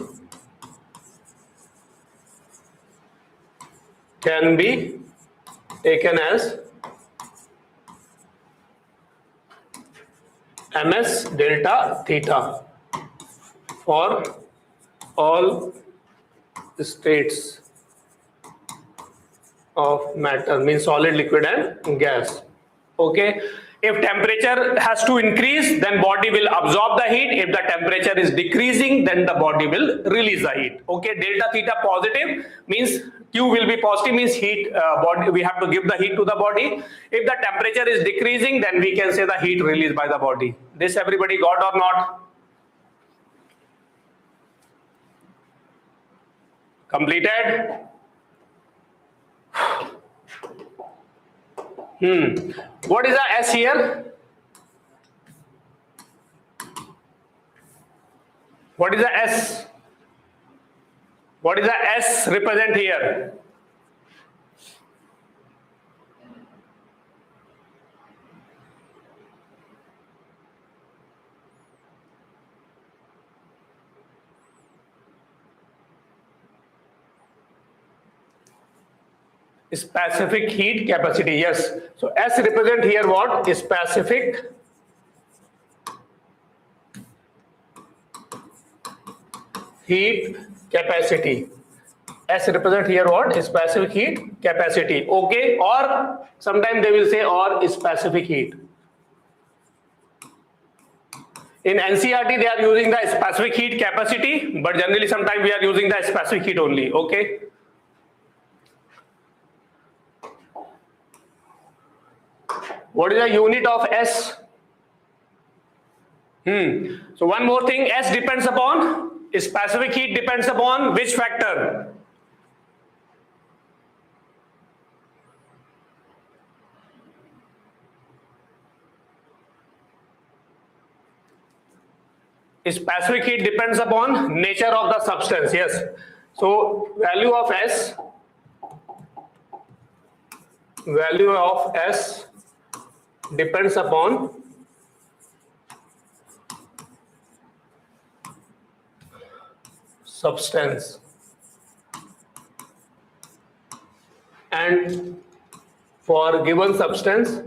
can be taken as ms delta theta for all states of matter, means solid, liquid and gas. Okay, if temperature has to increase, then body will absorb the heat. If the temperature is decreasing, then the body will release the heat. Okay, delta theta positive means Q will be positive, means heat body, we have to give the heat to the body. If the temperature is decreasing, then we can say the heat released by the body. This everybody got or not? Completed? What is the S here? What is the S? What is the S represent here? Specific heat capacity, yes. So S represent here what? Specific heat capacity. S represent here what? Specific heat capacity. Okay, or sometimes they will say or specific heat. In NCERT they are using the specific heat capacity, but generally sometimes we are using the specific heat only. Okay. What is the unit of S? So one more thing, S depends upon, specific heat depends upon which factor? Specific heat depends upon nature of the substance, yes. So value of S depends upon substance, and for given substance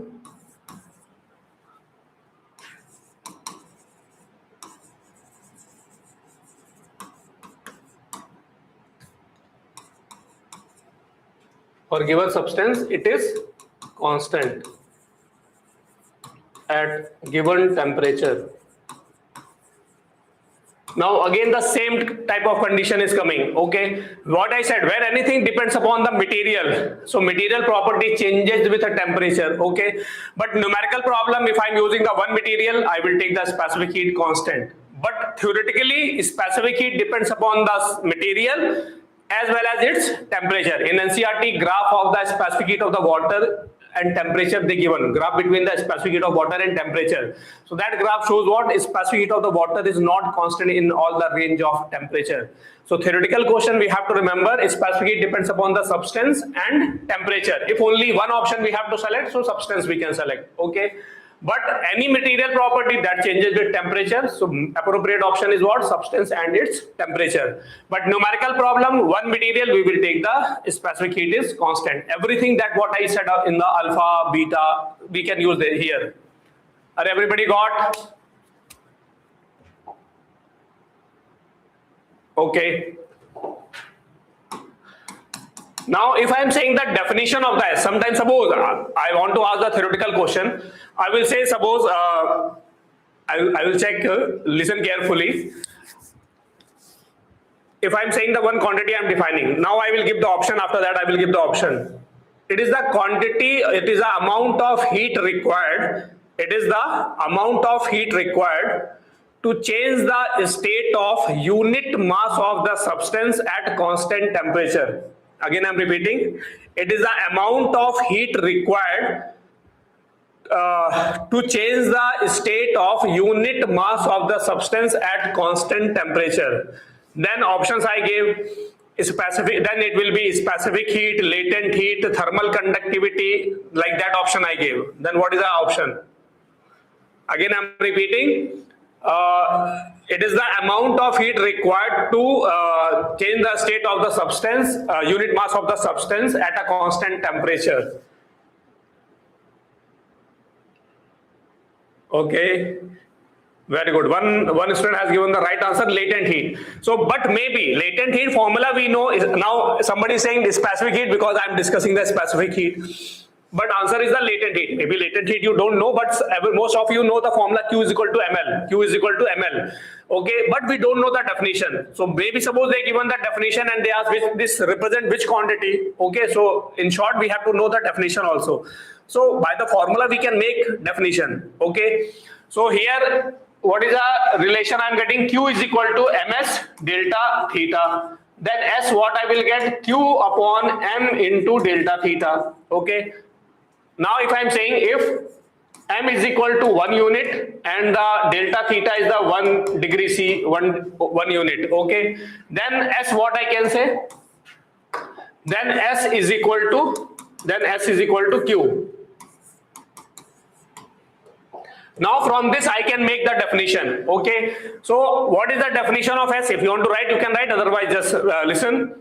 it is constant at given temperature. Now again the same type of condition is coming. Okay, what I said, where anything depends upon the material, so material property changes with the temperature. Okay, but numerical problem, if I'm using the one material, I will take the specific heat constant, but theoretically specific heat depends upon the material as well as its temperature. In NCERT, graph of the specific heat of the water and temperature they given, graph between the specific heat of water and temperature. So that graph shows what? Specific heat of the water is not constant in all the range of temperature. So theoretical question we have to remember, specific heat depends upon the substance and temperature. If only one option we have to select, so substance we can select. Okay, but any material property that changes with temperature, so appropriate option is what? Substance and its temperature. But numerical problem, one material we will take the specific heat is constant. Everything that what I said in the alpha, beta, we can use here. Are everybody got? Okay. Now, if I am saying the definition of that, sometimes suppose I want to ask the theoretical question, I will say suppose, I will check, listen carefully. If I am saying the one quantity I am defining, now I will give the option, after that I will give the option. It is the quantity, it is the amount of heat required, it is the amount of heat required to change the state of unit mass of the substance at constant temperature. Again, I am repeating, it is the amount of heat required to change the state of unit mass of the substance at constant temperature. Then options I gave, specific, then it will be specific heat, latent heat, thermal conductivity, like that option I gave. Then what is the option? Again, I am repeating, it is the amount of heat required to change the state of the substance, unit mass of the substance at a constant temperature. Okay, very good. One student has given the right answer, latent heat. So, but maybe latent heat formula we know is, now somebody is saying the specific heat because I am discussing the specific heat. But answer is the latent heat. Maybe latent heat you don't know, but most of you know the formula Q is equal to ml. Q is equal to ml. Okay, but we don't know the definition. So maybe suppose they given the definition and they ask which this represent which quantity. Okay, so in short we have to know the definition also. So by the formula we can make definition. Okay, so here what is the relation I am getting? Q is equal to ms delta theta. Then S what I will get? Q upon m into delta theta. Okay. Now if I am saying if m is equal to 1 unit and the delta theta is the 1 degree C, one unit, okay, then S what I can say? Then S is equal to Q. Now from this I can make the definition. Okay, so what is the definition of S? If you want to write, you can write, otherwise just listen.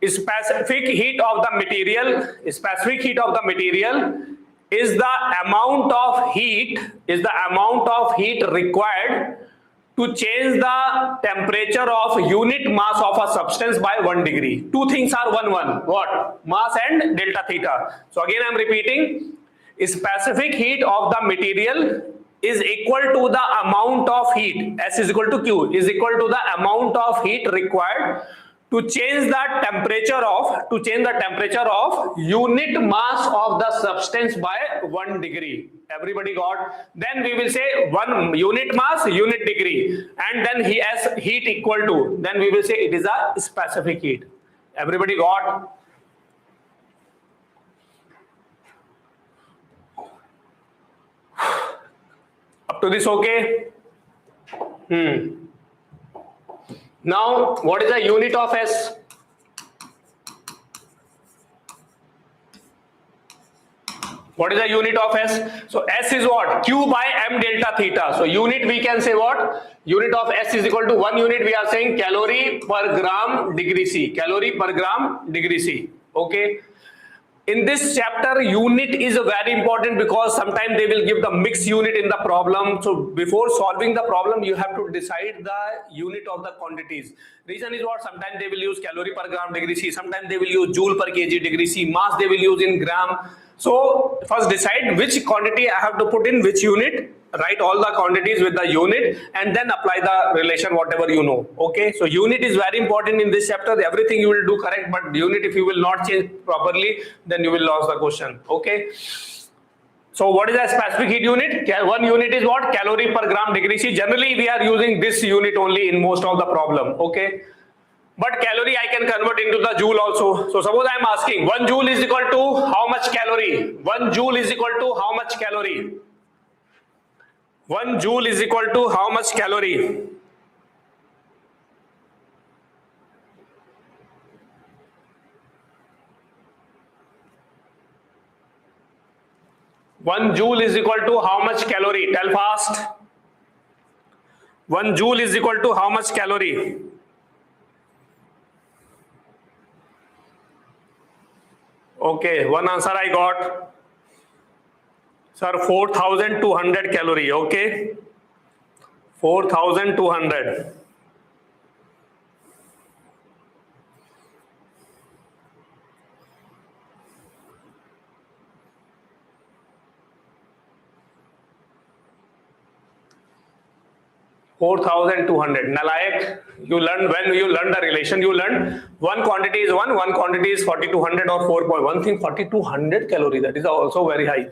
specific heat of the material, specific heat of the material is the amount of heat, required to change the temperature of unit mass of a substance by 1 degree. Two things are one. What? Mass and delta theta. So again I am repeating, specific heat of the material is equal to the amount of heat, S is equal to Q, is equal to the amount of heat required to change the temperature of unit mass of the substance by 1 degree. Everybody got? Then we will say 1 unit mass, unit degree, and then he has heat equal to, then we will say it is a specific heat. Everybody got? Up to this okay? Now, what is the unit of S? What is the unit of S? So S is what? Q by M delta theta. So unit we can say what? Unit of S is equal to 1 unit. We are saying calorie per gram degree C. Calorie per gram degree C. Okay. In this chapter, unit is very important because sometimes they will give the mixed unit in the problem. So before solving the problem, you have to decide the unit of the quantities. Reason is what? Sometimes they will use calorie per gram degree C. Sometimes they will use joule per kg degree C. Mass they will use in gram. So first decide which quantity I have to put in which unit. Write all the quantities with the unit and then apply the relation whatever you know. Okay, so unit is very important in this chapter. Everything you will do correct, but unit if you will not change properly, then you will lose the question. Okay, so what is the specific heat unit? 1 unit is what? Calorie per gram degree C. Generally we are using this unit only in most of the problem. Okay, but calorie I can convert into the joule also. So suppose I am asking 1 joule is equal to how much calorie? 1 joule is equal to how much calorie? 1 joule is equal to how much calorie? One joule is equal to how much calorie? Tell fast. 1 joule is equal to how much calorie? Okay, one answer I got. Sir, 4,200 calorie. Okay, 4,200. Nalayak, you learn when you learn the relation, you learn one quantity is one quantity is 4,200 or 4.1 thing 4,200 calorie. That is also very high.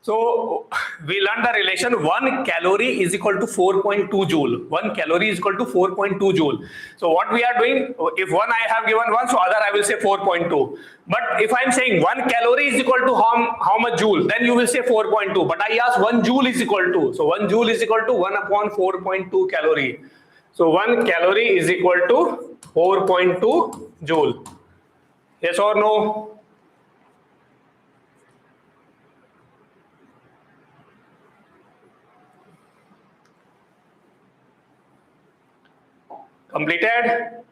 So we learned the relation 1 calorie is equal to 4.2 joule. 1 calorie is equal to 4.2 joule. So what we are doing, if one I have given 1, so other I will say 4.2. But if I am saying 1 calorie is equal to how much joule, then you will say 4.2. But I ask 1 joule is equal to. So 1 joule is equal to 1 upon 4.2 calorie. So 1 calorie is equal to 4.2 joule. Yes or no? Completed?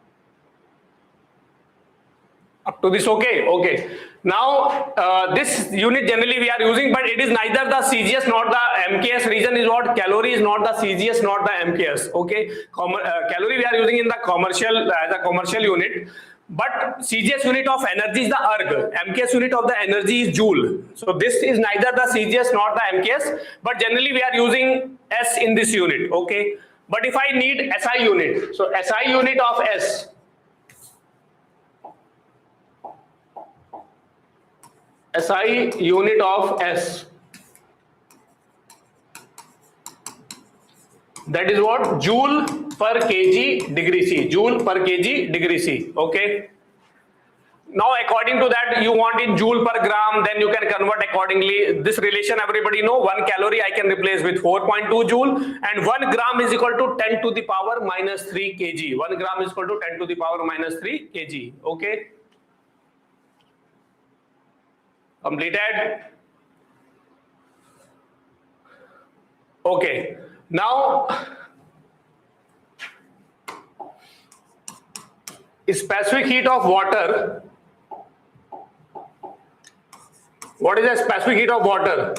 Up to this okay? Okay. Now this unit generally we are using, but it is neither the CGS nor the MKS. Reason is what? Calorie is not the CGS nor the MKS. Okay. Calorie we are using in the commercial as a commercial unit, but CGS unit of energy is the erg. MKS unit of the energy is joule. So this is neither the CGS nor the MKS, but generally we are using S in this unit. Okay. But if I need SI unit, so SI unit of S, SI unit of S, that is what? Joule per kg degree C. Joule per kg degree C. Okay. Now according to that you want in joule per gram, then you can convert accordingly. This relation everybody know, 1 calorie I can replace with 4.2 joule and 1 gram is equal to 10 to the power minus 3 kg. 1 gram is equal to 10 to the power minus 3 kg. Okay. Completed? Okay. Now Specific heat of water. What is the specific heat of water?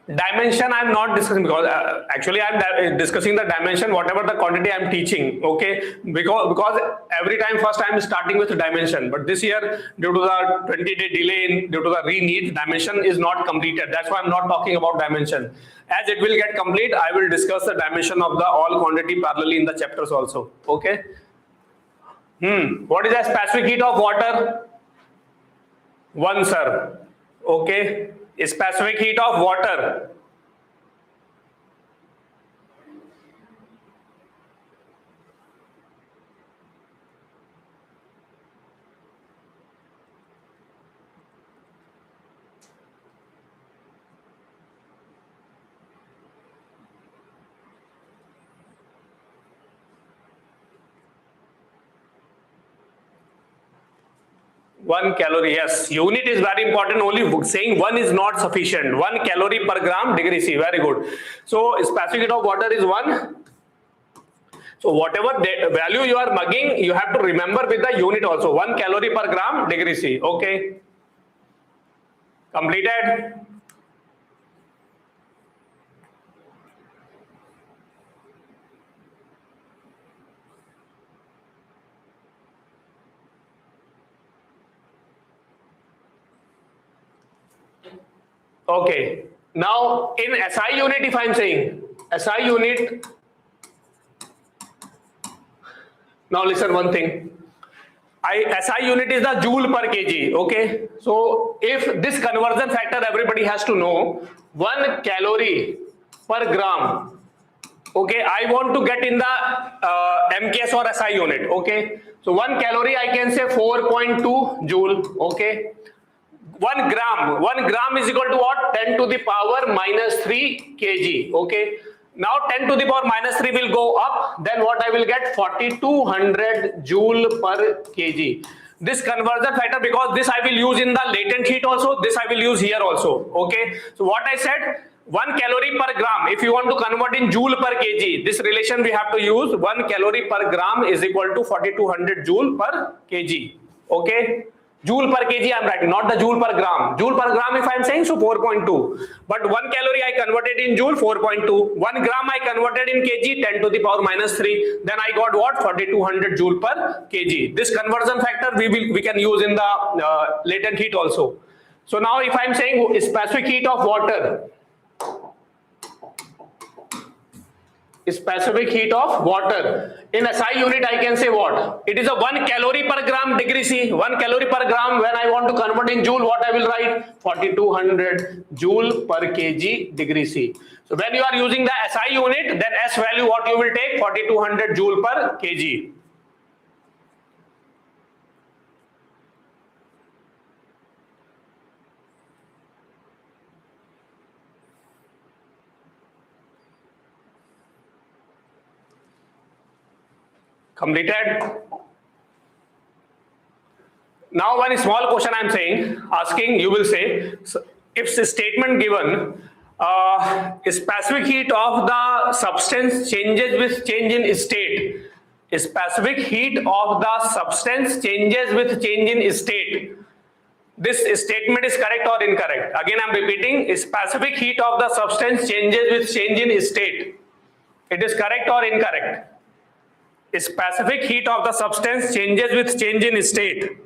Dimension I am not discussing, because actually I am discussing the dimension whatever the quantity I am teaching, okay, because every time first I am starting with dimension, but this year due to the 20-day delay due to the re-need, dimension is not completed. That's why I am not talking about dimension. As it will get complete, I will discuss the dimension of the all quantity parallelly in the chapters also, okay. What is the specific heat of water? 1, sir. Okay. Specific heat of water. One calorie, yes. Unit is very important. Only saying one is not sufficient. 1 calorie per gram degree C. Very good. So specific heat of water is 1. So whatever value you are mugging, you have to remember with the unit also. 1 calorie per gram degree C. Okay. Completed. Okay. Now in SI unit, if I am saying SI unit, now listen one thing. SI unit is the joule per kg. Okay. So if this conversion factor everybody has to know, 1 calorie per gram. Okay. I want to get in the MKS or SI unit. Okay. So 1 calorie I can say 4.2 joule. Okay. 1 gram is equal to what? 10 to the power minus 3 kg. Okay. Now 10 to the power minus 3 will go up. Then what I will get? 4200 joule per kg. This conversion factor, because this I will use in the latent heat also. This I will use here also. Okay. So what I said? 1 calorie per gram. If you want to convert in joule per kg, this relation we have to use. 1 calorie per gram is equal to 4200 joule per kg. Okay. Joule per kg I am writing, not the joule per gram. Joule per gram if I am saying, so 4.2. But 1 calorie I converted in joule, 4.2. 1 gram I converted in kg, 10 to the power minus 3. Then I got what? 4200 joule per kg. This conversion factor we can use in the latent heat also. So now if I am saying specific heat of water, specific heat of water in SI unit I can say what? It is a 1 calorie per gram degree C. 1 calorie per gram. When I want to convert in joule, what I will write? 4200 joule per kg degree C. So when you are using the SI unit, then S value what you will take? 4200 joule per kg. Completed. Now one small question I am saying, asking, you will say, if the statement given, specific heat of the substance changes with change in state. Specific heat of the substance changes with change in state. This statement is correct or incorrect? Again I am repeating, specific heat of the substance changes with change in state. It is correct or incorrect? Specific heat of the substance changes with change in state.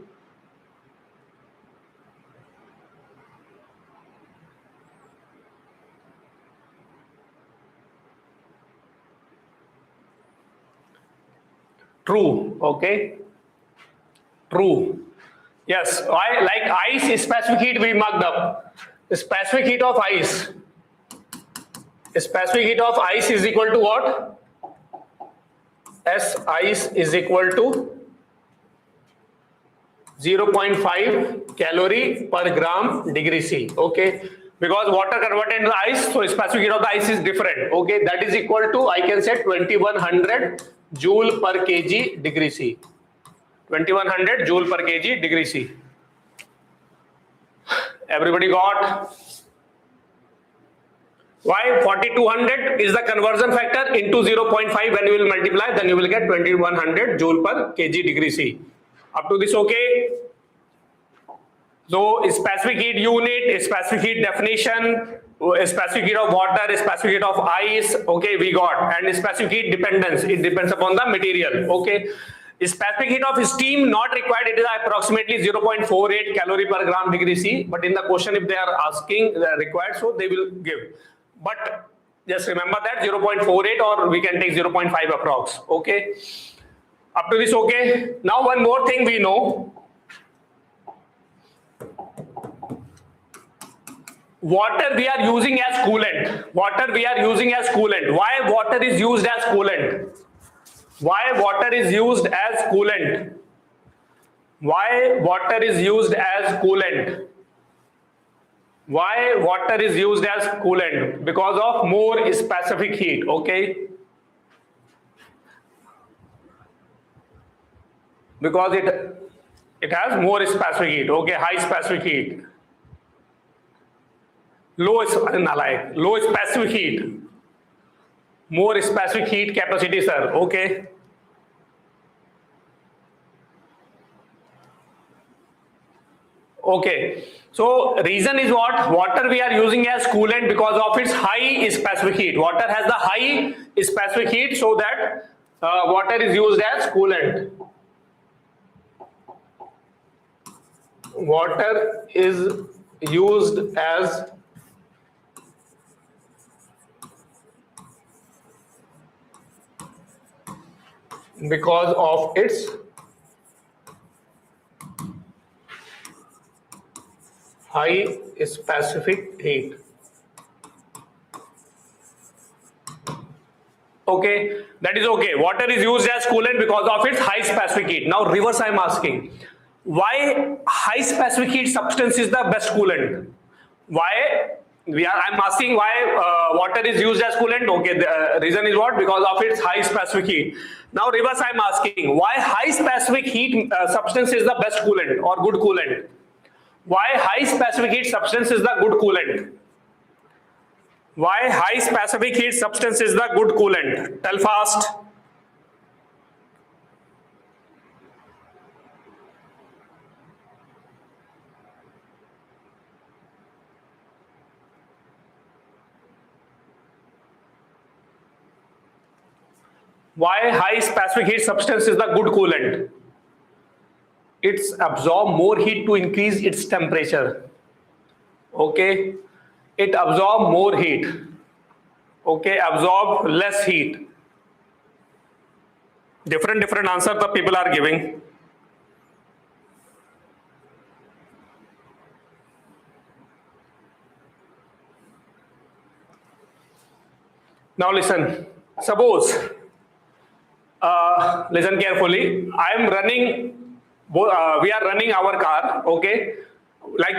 True. Okay. True. Yes. Like ice, specific heat we marked up. Specific heat of ice. Specific heat of ice is equal to what? S ice is equal to 0.5 calorie per gram degree C. Okay. Because water converted into ice, so specific heat of the ice is different. Okay. That is equal to, I can say 2100 joule per kg degree C. 2100 joule per kg degree C. Everybody got? Why 4200 is the conversion factor into 0.5. When you will multiply, then you will get 2100 joule per kg degree C. Up to this, okay? So specific heat unit, specific heat definition, specific heat of water, specific heat of ice, okay, we got. And specific heat dependence, it depends upon the material, okay. Specific heat of steam not required, it is approximately 0.48 calorie per gram degree C, but in the question if they are asking required, so they will give. But just remember that 0.48 or we can take 0.5 approx, okay. Up to this, okay. Now one more thing we know. Water we are using as coolant. Water we are using as coolant. Why water is used as coolant? Why water is used as coolant? Why water is used as coolant? Why water is used as coolant? Because of more specific heat, okay? Because it has more specific heat, okay, high specific heat. Low specific heat, more specific heat capacity, sir, okay. Okay, so reason is what? Water we are using as coolant because of its high specific heat. Water has the high specific heat, so that water is used as coolant. Water is used as because of its high specific heat. Okay, that is okay. Water is used as coolant because of its high specific heat. Now reverse I am asking. Why high specific heat substance is the best coolant? Why? I'm asking why water is used as coolant. Okay, the reason is what? Because of its high specific heat. Now reverse I'm asking, why high specific heat substance is the best coolant or good coolant? Why high specific heat substance is the good coolant? Why high specific heat substance is the good coolant? Tell fast. Why high specific heat substance is the good coolant? It's absorb more heat to increase its temperature. Okay, it absorb more heat. Okay, absorb less heat. Different answer the people are giving. Now listen. Suppose, listen carefully. I am running. We are running our car. Okay. Like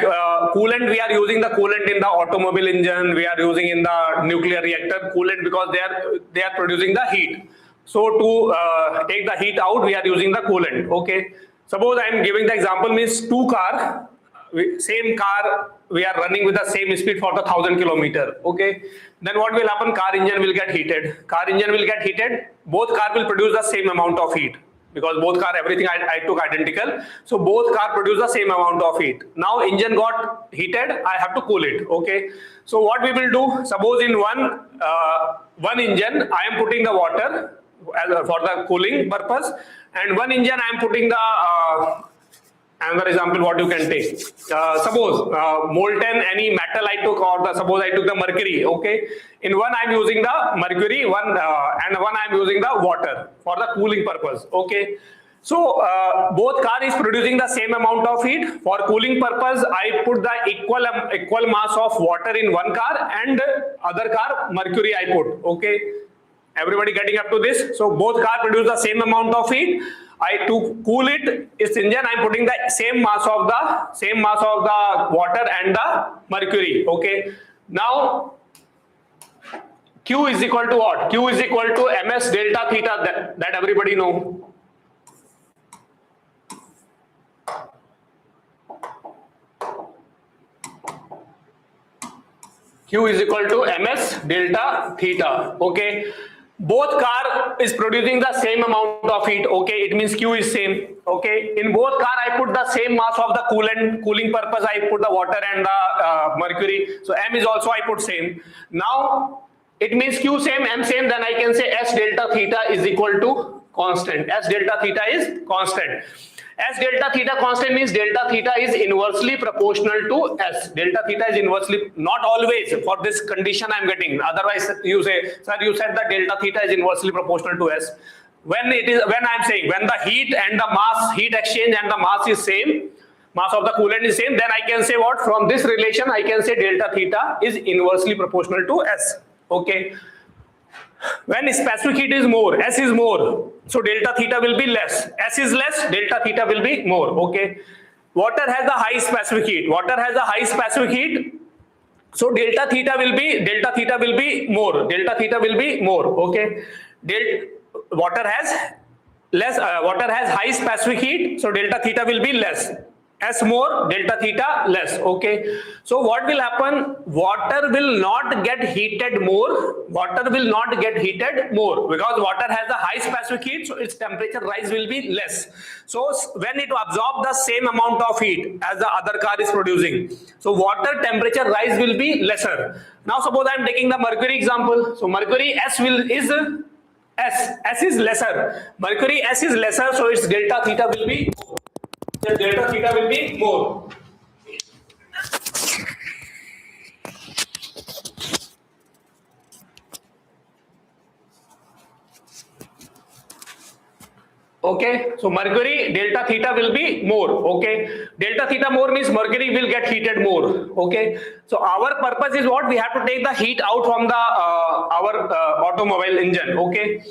coolant, we are using the coolant in the automobile engine. We are using in the nuclear reactor coolant because they are producing the heat. So to take the heat out, we are using the coolant. Okay. Suppose I am giving the example means same car, we are running with the same speed for the 1000 kilometer. Okay. Then what will happen? Car engine will get heated. Car engine will get heated. Both car will produce the same amount of heat. Because both car, everything I took identical. So both car produce the same amount of heat. Now engine got heated, I have to cool it. Okay. So what we will do, suppose in one engine, I am putting the water for the cooling purpose. And one engine I am putting the, another example what you can take. Suppose molten any metal I took, or suppose I took the mercury. Okay. In one I am using the mercury, and one I am using the water for the cooling purpose. Okay. So both car is producing the same amount of heat. For cooling purpose, I put the equal mass of water in one car, and other car mercury I put. Okay. Everybody getting up to this? So both car produce the same amount of heat. To cool its engine, I am putting the same mass of the water and the mercury. Okay. Now Q is equal to what? Q is equal to ms delta theta, that everybody know. Q is equal to ms delta theta. Okay, both car is producing the same amount of heat. Okay, it means Q is same. Okay, in both car I put the same mass of the coolant. Cooling purpose I put the water and the mercury. So M is also I put same. Now it means Q same, M same. Then I can say S delta theta is equal to constant. S delta theta is constant. S delta theta constant means delta theta is inversely proportional to S. Delta theta is inversely, not always, for this condition I am getting. Otherwise you say, sir, you said that delta theta is inversely proportional to S. When I am saying when the heat and the mass, heat exchange and the mass is same, mass of the coolant is same, then I can say what? From this relation I can say delta theta is inversely proportional to S. Okay. When specific heat is more, S is more, so delta theta will be less. S is less, delta theta will be more. Okay. Water has a high specific heat. Water has a high specific heat, so delta theta will be more. Delta theta will be more. Okay. Water has less. Water has high specific heat, so delta theta will be less. S more, delta theta less. Okay, so what will happen? Water will not get heated more. Water will not get heated more because water has a high specific heat, so its temperature rise will be less. So when it absorbs the same amount of heat as the other car is producing, so water temperature rise will be lesser. Now suppose I am taking the mercury example. So mercury S is lesser. Mercury S is lesser, so its delta theta will be more. The delta theta will be more. Okay, so mercury delta theta will be more. Okay, delta theta more means mercury will get heated more. Okay, so our purpose is what? We have to take the heat out from the our automobile engine. Okay.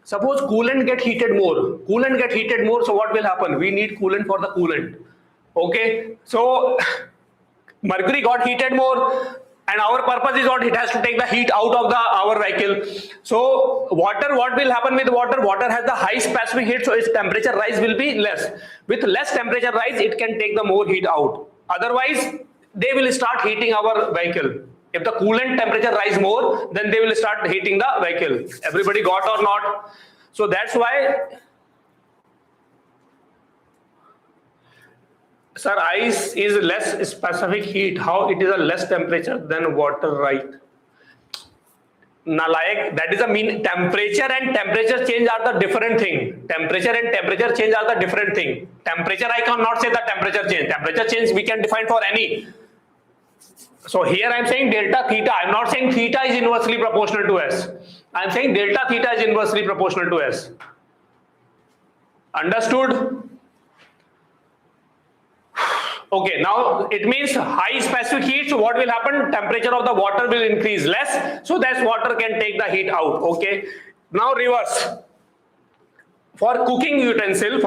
Suppose coolant get heated more. Coolant get heated more, so what will happen? We need coolant for the coolant. Okay, so mercury got heated more, and our purpose is what? It has to take the heat out of our vehicle. So water, what will happen with water? Water has the high specific heat, so its temperature rise will be less. With less temperature rise, it can take the more heat out. Otherwise, they will start heating our vehicle. If the coolant temperature rise more, then they will start heating the vehicle. Everybody got or not? So that's why, sir, ice is less specific heat. How it is a less temperature than water, right? Nalayak, that is a mean. Temperature and temperature change are the different thing. Temperature and temperature change are the different thing. Temperature, I cannot say the temperature change. Temperature change we can define for any. So here I am saying delta theta. I am not saying theta is inversely proportional to S. I am saying delta theta is inversely proportional to S. Understood? Okay, now it means high specific heat. So what will happen? Temperature of the water will increase less. So that water can take the heat out. Okay. Now reverse. For cooking utensil,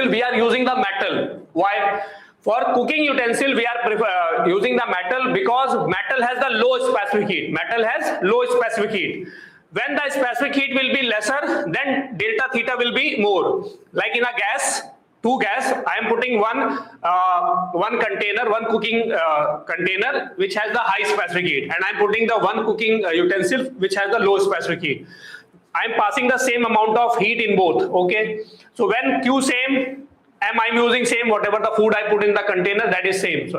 we are using the metal. Why? For cooking utensil, we are using the metal because metal has the low specific heat. Metal has low specific heat. When the specific heat will be lesser, then delta theta will be more. Like in a gas, two gas, I am putting one container, one cooking container which has the high specific heat, and I am putting the one cooking utensil which has the low specific heat. I am passing the same amount of heat in both. Okay, so when Q same, M I am using same, whatever the food I put in the container, that is same.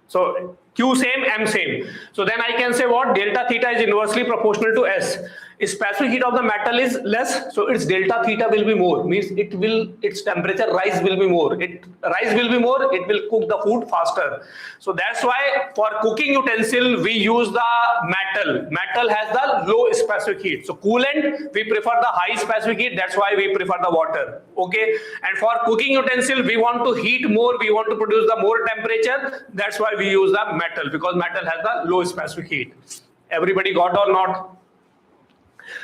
So Q same, M same. So then I can say what? Delta theta is inversely proportional to S. Specific heat of the metal is less, so its delta theta will be more. Means its temperature rise will be more. It will cook the food faster. So that's why for cooking utensil we use the metal. Metal has the low specific heat. So coolant we prefer the high specific heat. That's why we prefer the water. Okay. And for cooking utensil we want to heat more. We want to produce the more temperature. That's why we use the metal, because metal has the low specific heat. Everybody got or not?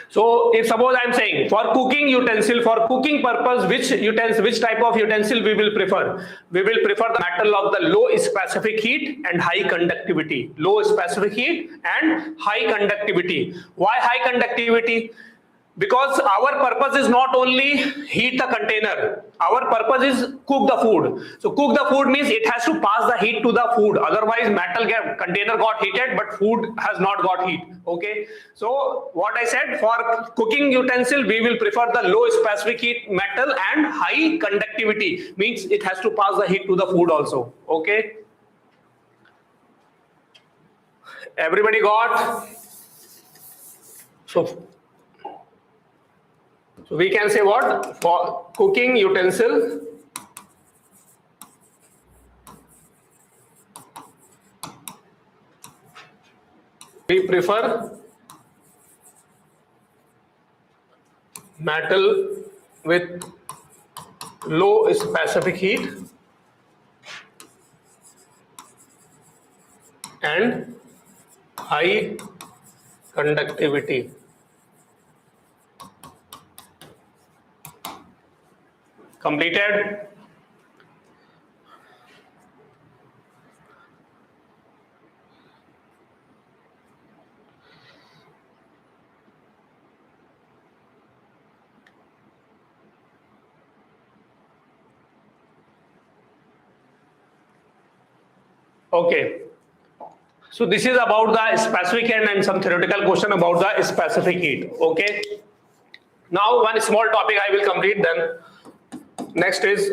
So if suppose I am saying for cooking utensil, for cooking purpose, which type of utensil we will prefer? We will prefer the metal of the low specific heat and high conductivity. Low specific heat and high conductivity. Why high conductivity? Because our purpose is not only heat the container, our purpose is cook the food. So cook the food means it has to pass the heat to the food. Otherwise container got heated, but food has not got heat. Okay. So what I said, for cooking utensil, we will prefer the low specific heat metal and high conductivity, means it has to pass the heat to the food also. Okay. Everybody got? So we can say what? For cooking utensil, we prefer metal with low specific heat and high conductivity. Completed? Okay. So this is about the specific heat and some theoretical question about the specific heat. Okay. Now one small topic I will complete, then next is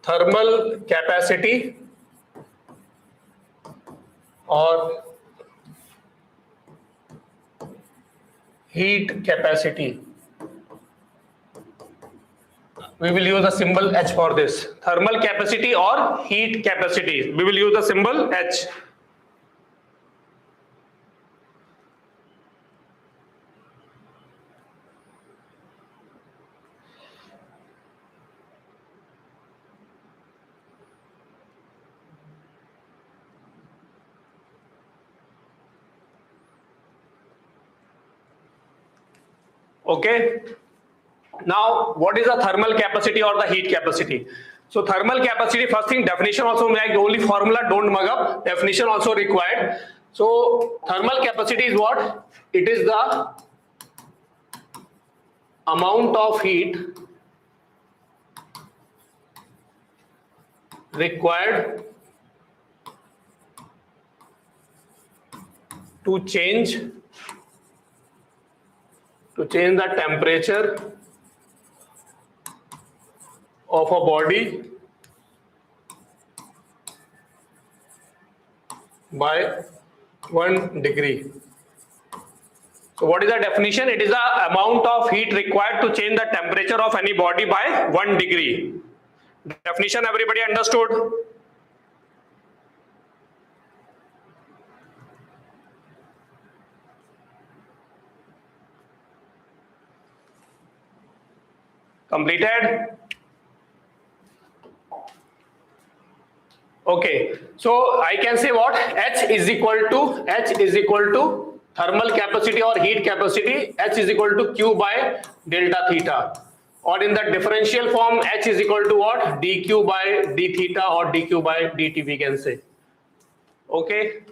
thermal capacity or heat capacity. We will use the symbol H for this. Thermal capacity or heat capacity. We will use the symbol H. Okay. Now, what is the thermal capacity or the heat capacity? So thermal capacity, first thing, definition also, like only formula, don't mug up, definition also required. So thermal capacity is what? It is the amount of heat required to change the temperature of a body by 1 degree. So what is the definition? It is the amount of heat required to change the temperature of any body by 1 degree. Definition, everybody understood? Completed? Okay, so I can say what? H is equal to thermal capacity or heat capacity. H is equal to Q by delta theta. Or in the differential form, H is equal to what? dQ by d theta or dQ by dt, we can say. Okay,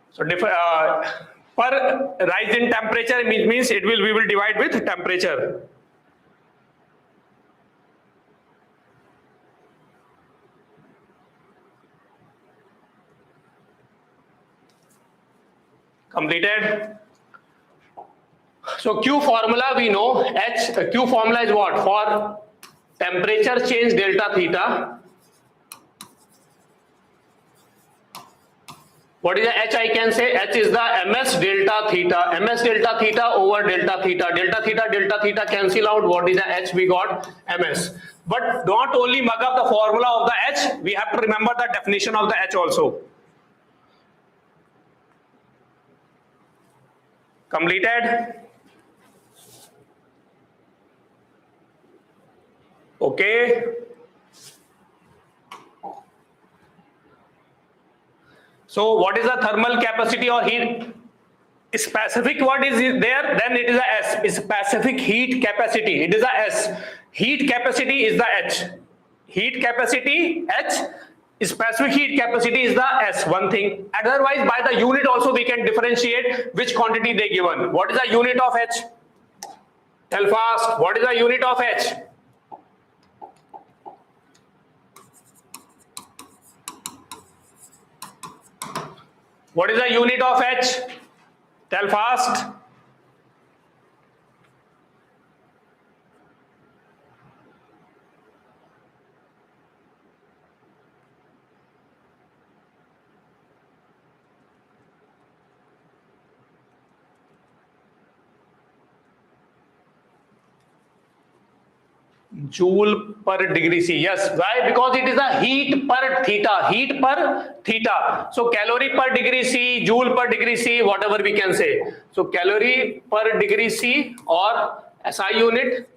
so per rise in temperature means we will divide with temperature. Completed? So Q formula we know. Q formula is what? For temperature change delta theta. What is the H? I can say H is the ms delta theta. Ms delta theta over delta theta. Delta theta cancel out. What is the H? We got ms. But not only mug up the formula of the H, we have to remember the definition of the H also. Completed? Okay. So what is the thermal capacity or heat? Specific what is there? Then it is a S. Specific heat capacity. It is a S. Heat capacity is the H. Heat capacity H. Specific heat capacity is the S, one thing. Otherwise, by the unit also we can differentiate which quantity they given. What is the unit of H? Tell fast. What is the unit of H? What is the unit of H? Tell fast. Joule per degree C. Yes. Why? Because it is the heat per theta. Heat per theta. So calorie per degree C, joule per degree C, whatever we can say. So calorie per degree C or SI unit.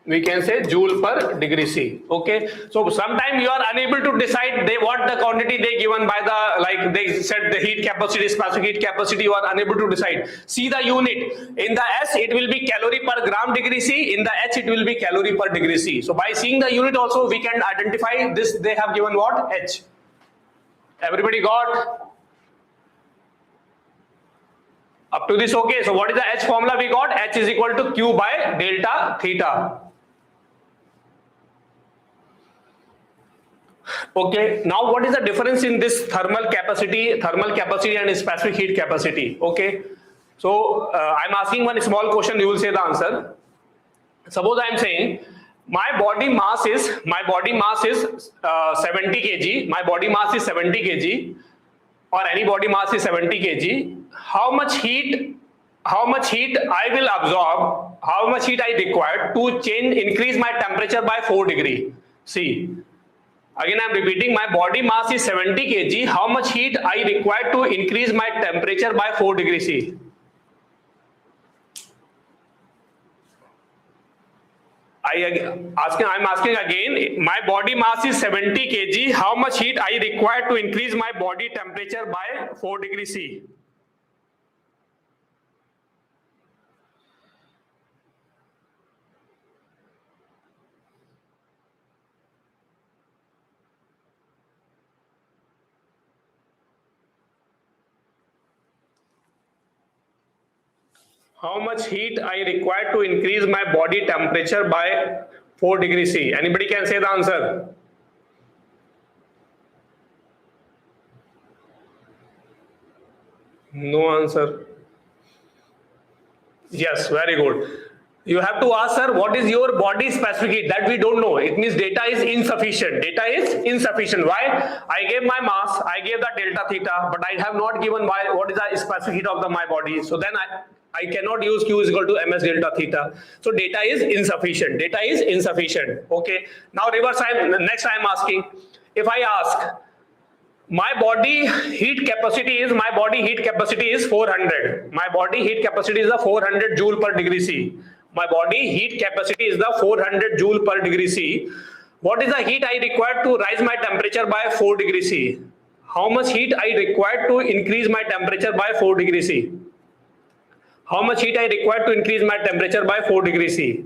We can say joule per degree C. Okay. So sometimes you are unable to decide what the quantity they given by the, like they said the heat capacity, specific heat capacity, you are unable to decide. See the unit. In the S it will be calorie per gram degree C. In the H it will be calorie per degree C. So by seeing the unit also we can identify this. They have given what? H. Everybody got? Up to this okay. So what is the H formula we got? H is equal to Q by delta theta. Okay, now what is the difference in this thermal capacity and specific heat capacity? Okay, so I'm asking one small question, you will say the answer. Suppose I'm saying my body mass is 70 kg, my body mass is 70 kg, or any body mass is 70 kg. How much heat I will absorb, how much heat I require to increase my temperature by 4 degree. See, again I'm repeating, my body mass is 70 kg. How much heat I require to increase my temperature by 4 degrees C? I'm asking again, my body mass is 70 kg. How much heat I require to increase my body temperature by 4 degrees C? How much heat I require to increase my body temperature by 4 degrees C? Anybody can say the answer? No answer. Yes, very good. You have to ask, sir, what is your body specific heat? That we don't know. It means data is insufficient. Data is insufficient. Why? I gave my mass, I gave the delta theta, but I have not given what is the specific heat of my body. So then I cannot use Q is equal to ms delta theta. So data is insufficient. Data is insufficient. Okay. Now reverse. Next I am asking. If I ask, my body heat capacity is 400. My body heat capacity is the 400 joule per degree C. My body heat capacity is the 400 joule per degree C. What is the heat I require to rise my temperature by 4 degrees C? How much heat I require to increase my temperature by 4 degrees C? How much heat I require to increase my temperature by 4 degrees C?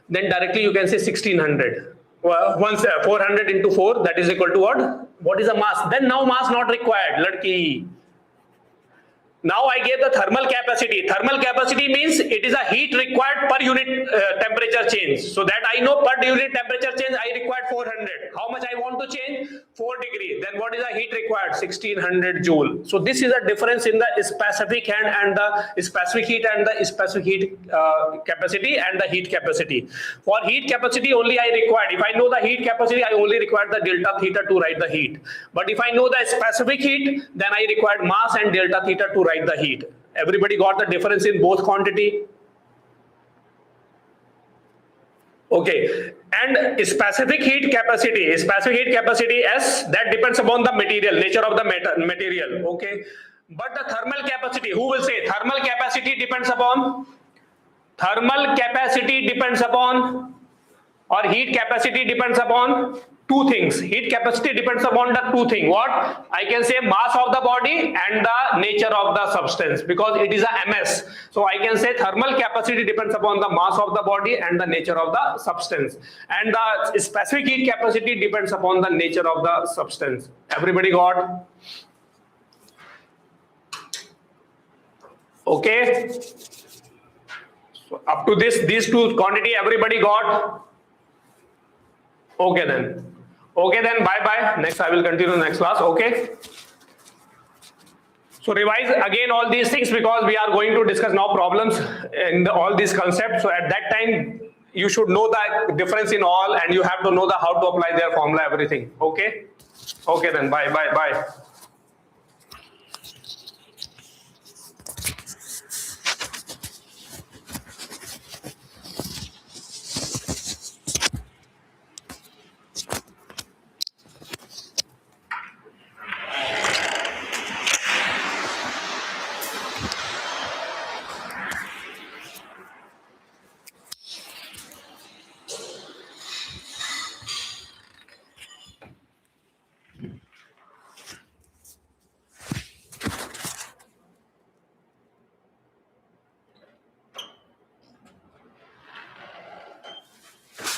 Then directly you can say 1600. Well, once 400 into 4, that is equal to what? What is the mass? Then now mass not required. Ladki. Now I gave the thermal capacity. Thermal capacity means it is a heat required per unit temperature change. So that I know per unit temperature change I required 400. How much I want to change? 4 degree. Then what is the heat required? 1600 joule. So this is a difference in the specific and the specific heat and the specific heat capacity and the heat capacity. For heat capacity only I required. If I know the heat capacity, I only required the delta theta to write the heat. But if I know the specific heat, then I required mass and delta theta to write the heat. Everybody got the difference in both quantity? Okay, and specific heat capacity S, that depends upon the material, nature of the material. Okay, but the thermal capacity, who will say thermal capacity depends upon? Thermal capacity depends upon, or heat capacity depends upon two things. Heat capacity depends upon the two things. What? I can say mass of the body and the nature of the substance, because it is a MS. So I can say thermal capacity depends upon the mass of the body and the nature of the substance. And the specific heat capacity depends upon the nature of the substance. Everybody got? Okay. So up to these two quantity, everybody got? Okay then. Okay then, bye-bye. Next, I will continue next class, okay? So revise again all these things, because we are going to discuss now problems in all these concepts. So at that time, you should know the difference in all, and you have to know how to apply their formula, everything, okay? Okay then, bye.